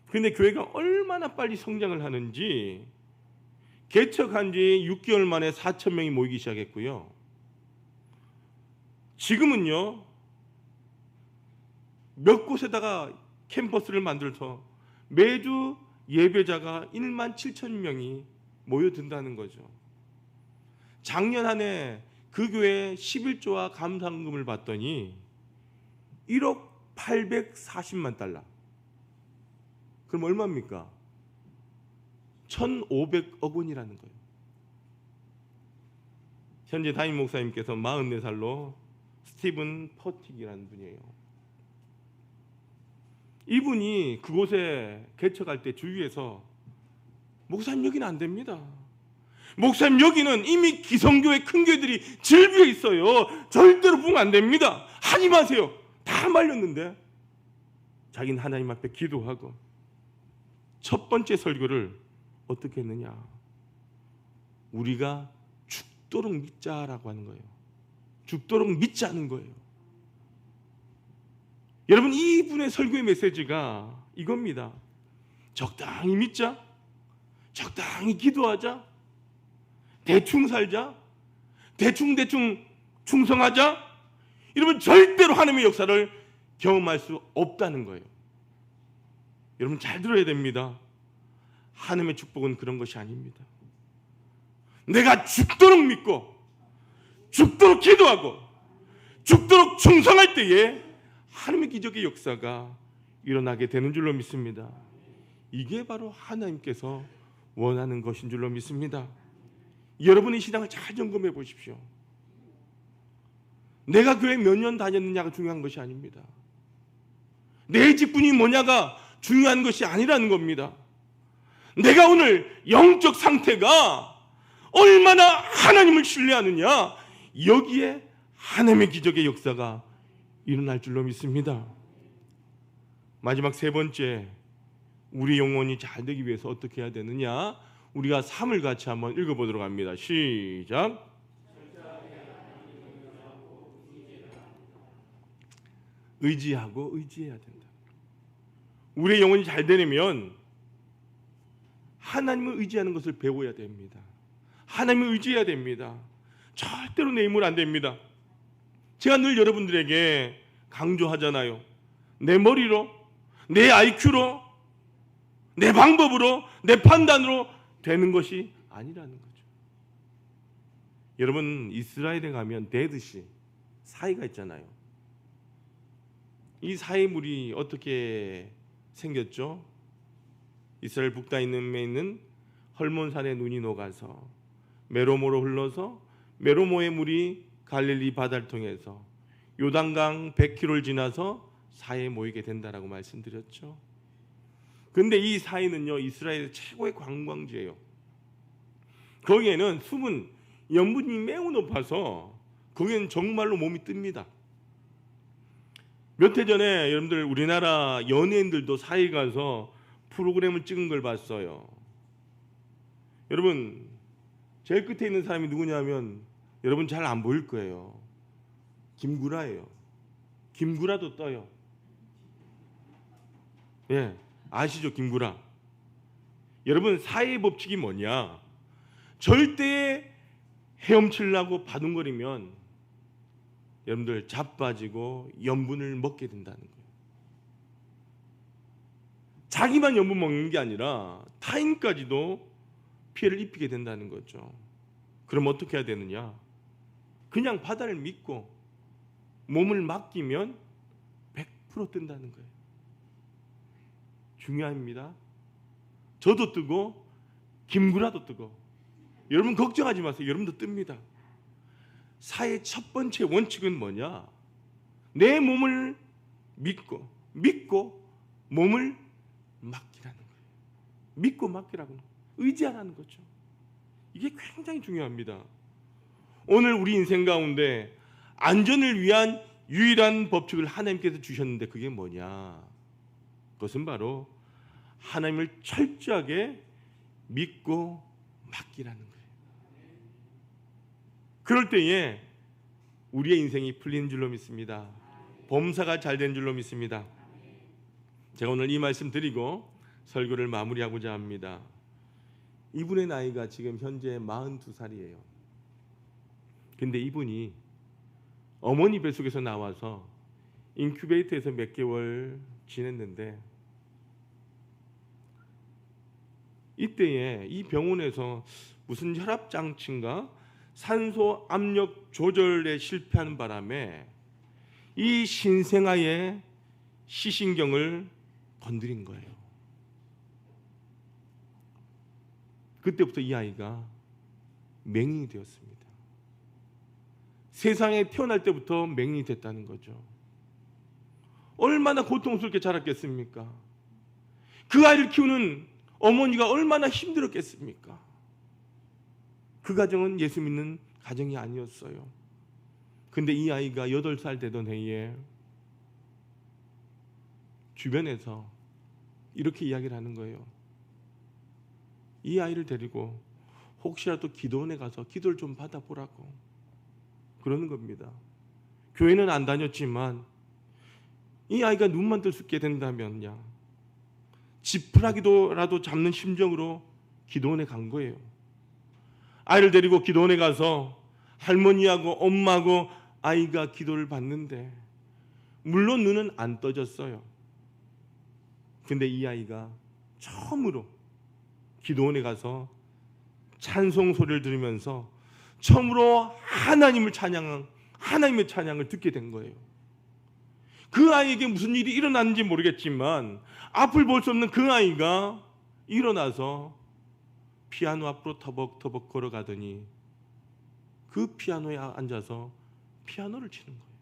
그런데 교회가 얼마나 빨리 성장을 하는지, 개척한 지 6개월 만에 4,000명이 모이기 시작했고요, 지금은요 몇 곳에다가 캠퍼스를 만들어서 매주 예배자가 17,000명이 모여든다는 거죠. 작년 한 해 그 교회에 11조와 감사금을 받더니 1억 840만 달러. 그럼 얼마입니까? 1,500억 원이라는 거예요. 현재 담임 목사님께서 44살로 스티븐 퍼틱이라는 분이에요. 이분이 그곳에 개척할 때 주위에서, 목사님 여기는 안 됩니다, 목사님 여기는 이미 기성교회 큰 교회들이 즐비어 있어요, 절대로 부흥 안 됩니다, 하지 마세요, 다 말렸는데 자기는 하나님 앞에 기도하고 첫 번째 설교를 어떻게 했느냐? 우리가 죽도록 믿자라고 하는 거예요. 죽도록 믿자는 거예요. 여러분, 이분의 설교의 메시지가 이겁니다. 적당히 믿자, 적당히 기도하자, 대충 살자, 대충 충성하자. 여러분, 절대로 하나님의 역사를 경험할 수 없다는 거예요. 여러분, 잘 들어야 됩니다. 하나님의 축복은 그런 것이 아닙니다. 내가 죽도록 믿고 죽도록 기도하고 죽도록 충성할 때에 하나님의 기적의 역사가 일어나게 되는 줄로 믿습니다. 이게 바로 하나님께서 원하는 것인 줄로 믿습니다. 여러분의 신앙을 잘 점검해 보십시오. 내가 교회 몇 년 다녔느냐가 중요한 것이 아닙니다. 내 직분이 뭐냐가 중요한 것이 아니라는 겁니다. 내가 오늘 영적 상태가 얼마나 하나님을 신뢰하느냐, 여기에 하나님의 기적의 역사가 일어날 줄로 믿습니다. 마지막 세 번째, 우리 영혼이 잘 되기 위해서 어떻게 해야 되느냐, 우리가 3을 같이 한번 읽어보도록 합니다. 시작. 의지하고 의지해야 된다. 우리의 영혼이 잘 되려면 하나님을 의지하는 것을 배워야 됩니다. 하나님을 의지해야 됩니다. 절대로 내 힘으로 안 됩니다. 제가 늘 여러분들에게 강조하잖아요. 내 머리로, 내 IQ로, 내 방법으로, 내 판단으로 되는 것이 아니라는 거죠. 여러분, 이스라엘에 가면 데드시, 사이가 있잖아요. 이 사이물이 어떻게 생겼죠? 이스라엘 북다임에 있는 헐몬산의 눈이 녹아서 메로모로 흘러서 메로모의 물이 갈릴리 바다를 통해서 요단강 100km를 지나서 사이에 모이게 된다라고 말씀드렸죠. 근데 이 사이는요, 이스라엘의 최고의 관광지예요. 거기에는 수분, 염분이 매우 높아서 거기에는 정말로 몸이 뜹니다. 몇 해 전에 여러분들 우리나라 연예인들도 사이 가서 프로그램을 찍은 걸 봤어요. 여러분, 제일 끝에 있는 사람이 누구냐면 여러분 잘 안 보일 거예요. 김구라예요. 김구라도 떠요. 예, 아시죠? 김구라. 여러분, 사회의 법칙이 뭐냐? 절대 헤엄치려고 바둥거리면 여러분들 자빠지고 염분을 먹게 된다는 거예요. 자기만 염분 먹는 게 아니라 타인까지도 피해를 입히게 된다는 거죠. 그럼 어떻게 해야 되느냐? 그냥 바다를 믿고 몸을 맡기면 100% 뜬다는 거예요. 중요합니다. 저도 뜨고 김구라도 뜨고 여러분 걱정하지 마세요. 여러분도 뜹니다. 사의 첫 번째 원칙은 뭐냐? 내 몸을 믿고 몸을 맡기라는 거예요. 믿고 맡기라고 의지하라는 거죠. 이게 굉장히 중요합니다. 오늘 우리 인생 가운데 안전을 위한 유일한 법칙을 하나님께서 주셨는데 그게 뭐냐? 그것은 바로 하나님을 철저하게 믿고 맡기라는 거예요. 그럴 때에 우리의 인생이 풀리는 줄로 믿습니다. 범사가 잘 된 줄로 믿습니다. 제가 오늘 이 말씀 드리고 설교를 마무리하고자 합니다. 이분의 나이가 지금 현재 42살이에요. 근데 이분이 어머니 뱃속에서 나와서 인큐베이터에서 몇 개월 지냈는데 이때에 이 병원에서 무슨 혈압장치인가 산소 압력 조절에 실패하는 바람에 이 신생아의 시신경을 건드린 거예요. 그때부터 이 아이가 맹인이 되었습니다. 세상에 태어날 때부터 맹인이 됐다는 거죠. 얼마나 고통스럽게 자랐겠습니까? 그 아이를 키우는 어머니가 얼마나 힘들었겠습니까? 그 가정은 예수 믿는 가정이 아니었어요. 근데 이 아이가 8살 되던 해에 주변에서 이렇게 이야기를 하는 거예요. 이 아이를 데리고 혹시라도 기도원에 가서 기도를 좀 받아보라고 그러는 겁니다. 교회는 안 다녔지만 이 아이가 눈만 뜰 수 있게 된다면야 지푸라기도라도 잡는 심정으로 기도원에 간 거예요. 아이를 데리고 기도원에 가서 할머니하고 엄마하고 아이가 기도를 받는데 물론 눈은 안 떠졌어요. 근데 이 아이가 처음으로 기도원에 가서 찬송 소리를 들으면서 처음으로 하나님의 찬양을 듣게 된 거예요. 그 아이에게 무슨 일이 일어났는지 모르겠지만 앞을 볼 수 없는 그 아이가 일어나서 피아노 앞으로 터벅터벅 걸어가더니 그 피아노에 앉아서 피아노를 치는 거예요.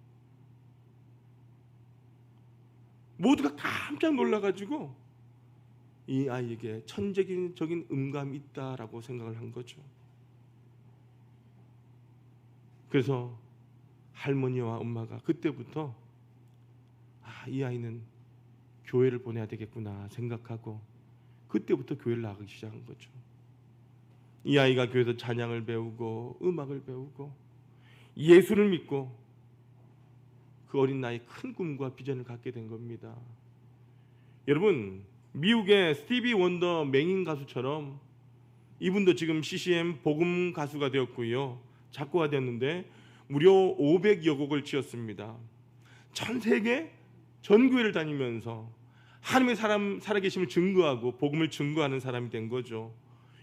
모두가 깜짝 놀라가지고 이 아이에게 천재적인 음감이 있다라고 생각을 한 거죠. 그래서 할머니와 엄마가 그때부터 이 아이는 교회를 보내야 되겠구나 생각하고 그때부터 교회를 나가기 시작한 거죠. 이 아이가 교회에서 찬양을 배우고 음악을 배우고 예수를 믿고 그 어린 나이에 큰 꿈과 비전을 갖게 된 겁니다. 여러분, 미국의 스티비 원더 맹인 가수처럼 이분도 지금 CCM 복음 가수가 되었고요. 작곡가 되었는데 무려 500여 곡을 지었습니다. 전 세계 전교회를 다니면서 하나님의 살아계심을 증거하고 복음을 증거하는 사람이 된 거죠.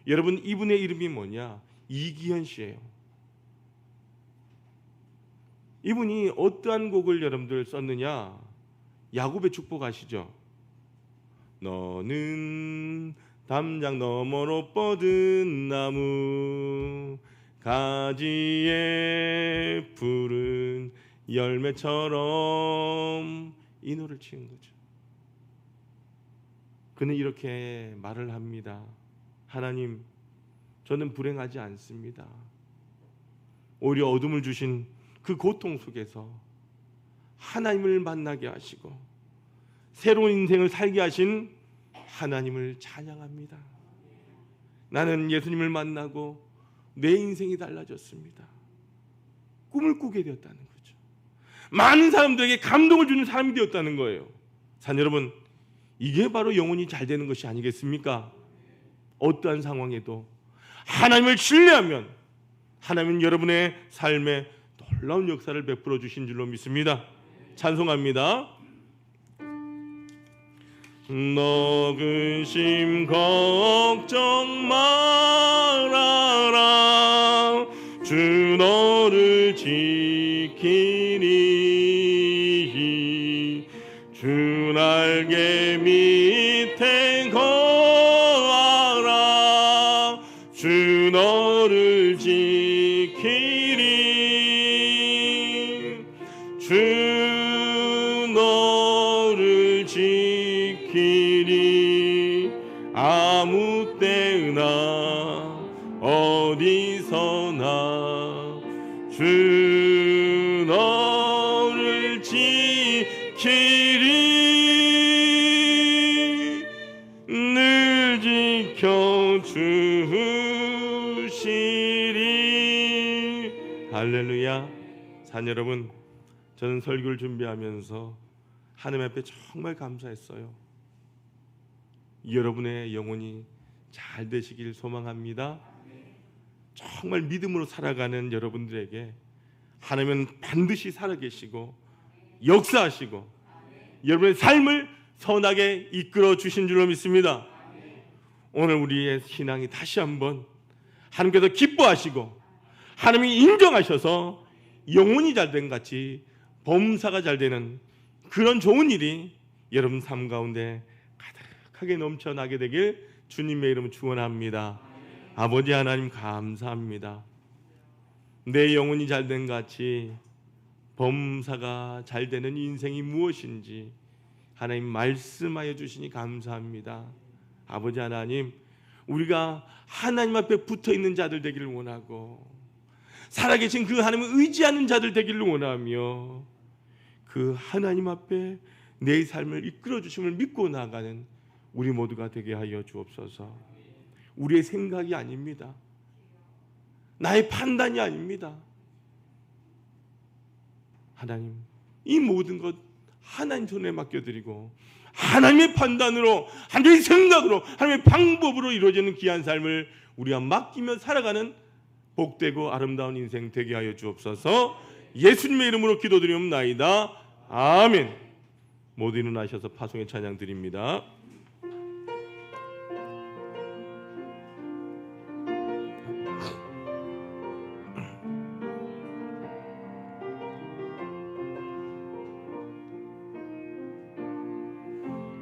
여러분, 이분의 이름이 뭐냐? 이기현 씨예요. 이분이 어떠한 곡을 여러분들 썼느냐? 야곱의 축복 아시죠? 너는 담장 너머로 뻗은 나무 가지에 푸른 열매처럼 이 노래를 지은 거죠. 그는 이렇게 말을 합니다. 하나님, 저는 불행하지 않습니다. 오히려 어둠을 주신 그 고통 속에서 하나님을 만나게 하시고 새로운 인생을 살게 하신 하나님을 찬양합니다. 나는 예수님을 만나고 내 인생이 달라졌습니다. 꿈을 꾸게 되었다는 거죠. 많은 사람들에게 감동을 주는 사람이 되었다는 거예요. 자, 여러분, 이게 바로 영혼이 잘 되는 것이 아니겠습니까? 어떠한 상황에도 하나님을 신뢰하면 하나님은 여러분의 삶에 놀라운 역사를 베풀어 주신 줄로 믿습니다. 찬송합니다. 너 근심 걱정 말아라. 주 너를 지키리. 주 날개 밑에 거하라. 주 너를 지키리. 주 너를 지키리. 아무 때나 어디서나 주 너를 지키리. 늘 지켜주시리. 할렐루야. 산 여러분, 저는 설교를 준비하면서 하나님 앞에 정말 감사했어요. 여러분의 영혼이 잘 되시길 소망합니다. 정말 믿음으로 살아가는 여러분들에게 하나님은 반드시 살아계시고 역사하시고 여러분의 삶을 선하게 이끌어 주신 줄로 믿습니다. 오늘 우리의 신앙이 다시 한번 하나님께서 기뻐하시고 하나님이 인정하셔서 영혼이 잘된 같이 범사가 잘 되는 그런 좋은 일이 여러분 삶 가운데 가득하게 넘쳐나게 되길 주님의 이름으로 축원합니다. 아버지 하나님 감사합니다. 내 영혼이 잘된 같이 범사가 잘 되는 인생이 무엇인지 하나님 말씀하여 주시니 감사합니다. 아버지 하나님, 우리가 하나님 앞에 붙어있는 자들 되기를 원하고 살아계신 그 하나님을 의지하는 자들 되기를 원하며 그 하나님 앞에 내 삶을 이끌어 주심을 믿고 나아가는 우리 모두가 되게 하여 주옵소서. 우리의 생각이 아닙니다. 나의 판단이 아닙니다. 하나님, 이 모든 것 하나님 손에 맡겨드리고 하나님의 판단으로, 하나님의 생각으로, 하나님의 방법으로 이루어지는 귀한 삶을 우리가 맡기며 살아가는 복되고 아름다운 인생 되게 하여 주옵소서. 예수님의 이름으로 기도드리옵나이다. 아멘. 모두 일어나셔서 파송의 찬양 드립니다.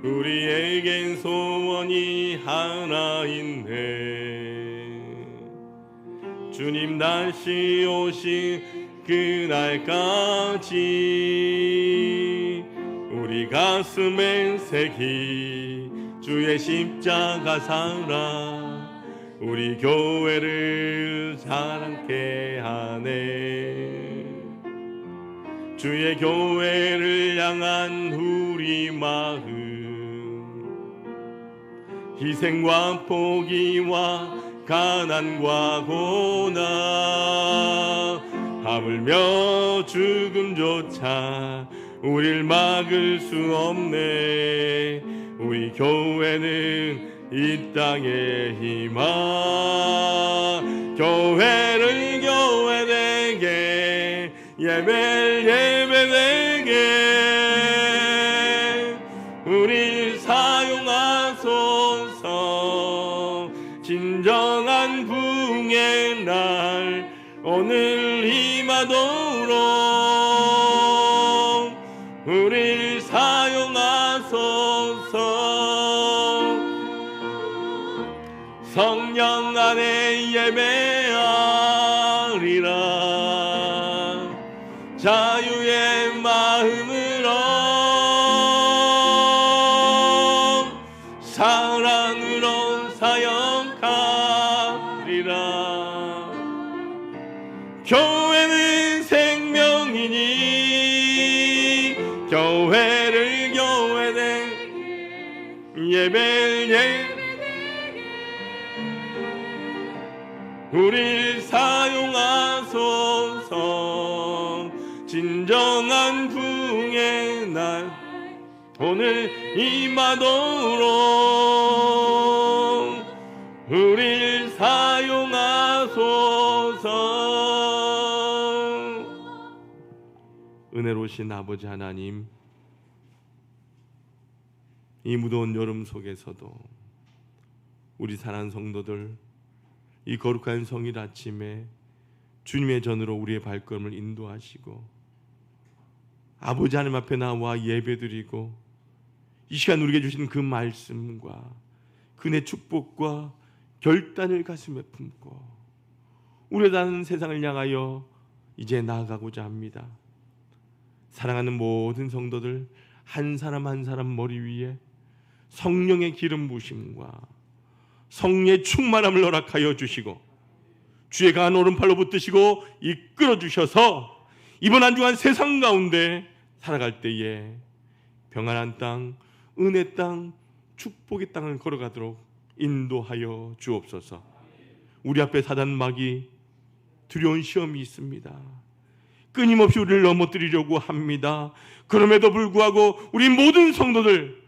우리에겐 소원이 하나 있네. 주님 다시 오신 그날까지 우리 가슴에 새기 주의 십자가 사랑, 우리 교회를 자랑케 하네. 주의 교회를 향한 우리 마음, 희생과 포기와 가난과 고난, 하물며 죽음조차 우릴 막을 수 없네. 우리 교회는 이 땅의 희망, 교회를 교회되게, 예배를 예배되게 우리 사용하소서. 진정한 부흥의 날 오늘 임하도록 우리 사용하소서. 성령 안에 예배하리라. 자유의 마음으로 사랑으로 사역하리라. 교회는 생명이니 교회를 교회되 예배를 우릴 사용하소서. 진정한 부흥의 날 오늘 임하도록 우릴 사용하소서. 은혜로우신 아버지 하나님, 이 무더운 여름 속에서도 우리 사랑하는 성도들, 이 거룩한 성일 아침에 주님의 전으로 우리의 발걸음을 인도하시고 아버지 하나님 앞에 나와 예배드리고 이 시간 우리에게 주신 그 말씀과 그네 축복과 결단을 가슴에 품고 우리의 다른 세상을 향하여 이제 나아가고자 합니다. 사랑하는 모든 성도들, 한 사람 한 사람 머리 위에 성령의 기름 부으심과 성령의 충만함을 허락하여 주시고 주의 강한 오른팔로 붙드시고 이끌어 주셔서 이번 한 주간 세상 가운데 살아갈 때에 평안한 땅, 은혜 땅, 축복의 땅을 걸어가도록 인도하여 주옵소서. 우리 앞에 사단 마귀 두려운 시험이 있습니다. 끊임없이 우리를 넘어뜨리려고 합니다. 그럼에도 불구하고 우리 모든 성도들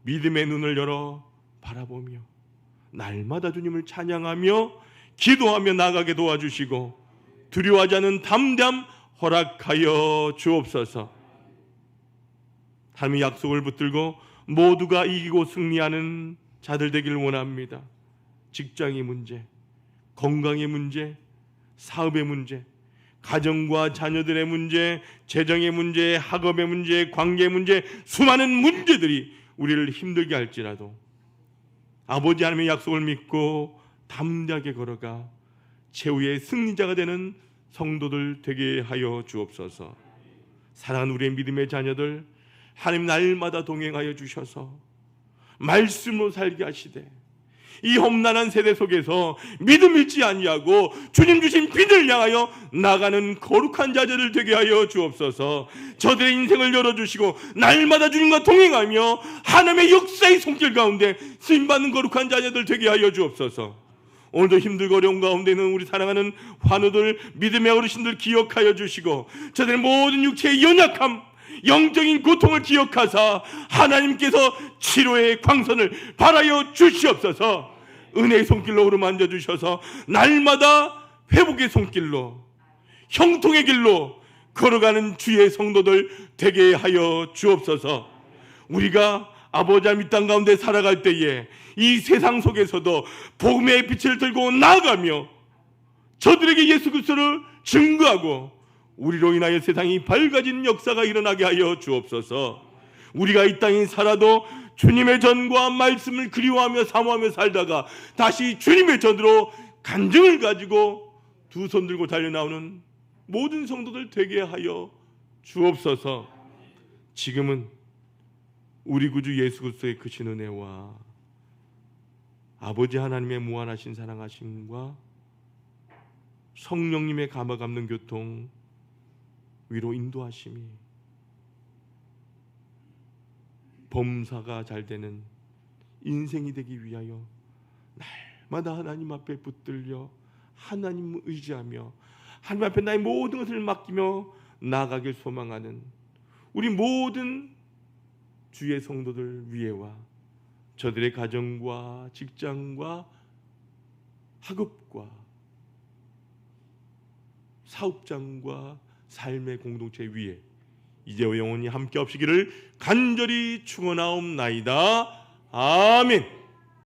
믿음의 눈을 열어 바라보며 날마다 주님을 찬양하며 기도하며 나가게 도와주시고 두려워하지 않은 담대함 허락하여 주옵소서. 하나님의 약속을 붙들고 모두가 이기고 승리하는 자들 되길 원합니다. 직장의 문제, 건강의 문제, 사업의 문제, 가정과 자녀들의 문제, 재정의 문제, 학업의 문제, 관계의 문제, 수많은 문제들이 우리를 힘들게 할지라도 아버지 하나님의 약속을 믿고 담대하게 걸어가 최후의 승리자가 되는 성도들 되게 하여 주옵소서. 사랑하는 우리의 믿음의 자녀들, 하나님 날마다 동행하여 주셔서 말씀으로 살게 하시되 이 험난한 세대 속에서 믿음 잃지 아니하고 주님 주신 빛을 향하여 나가는 거룩한 자녀들 되게 하여 주옵소서. 저들의 인생을 열어주시고 날마다 주님과 동행하며 하나님의 역사의 손길 가운데 쓰임받는 거룩한 자녀들 되게 하여 주옵소서. 오늘도 힘들고 어려운 가운데는 우리 사랑하는 환우들, 믿음의 어르신들 기억하여 주시고 저들의 모든 육체의 연약함, 영적인 고통을 기억하사 하나님께서 치료의 광선을 발하여 주시옵소서. 은혜의 손길로 어루만져 주셔서 날마다 회복의 손길로 형통의 길로 걸어가는 주의 성도들 되게 하여 주옵소서. 우리가 아버지 하나님 이 땅 가운데 살아갈 때에 이 세상 속에서도 복음의 빛을 들고 나아가며 저들에게 예수 그리스도를 증거하고 우리로 인하여 세상이 밝아지는 역사가 일어나게 하여 주옵소서. 우리가 이 땅에 살아도 주님의 전과 말씀을 그리워하며 사모하며 살다가 다시 주님의 전으로 간증을 가지고 두 손 들고 달려나오는 모든 성도들 되게 하여 주옵소서. 지금은 우리 구주 예수 그리스도의 크신 은혜와 아버지 하나님의 무한하신 사랑하심과 성령님의 감화감는 교통 위로 인도하심이 범사가 잘 되는 인생이 되기 위하여 날마다 하나님 앞에 붙들려 하나님을 의지하며 하나님 앞에 나의 모든 것을 맡기며 나아가길 소망하는 우리 모든 주의 성도들 위에와 저들의 가정과 직장과 학업과 사업장과 삶의 공동체 위에 이제와 영원히 함께 없으기를 간절히 축원하옵나이다. 아멘.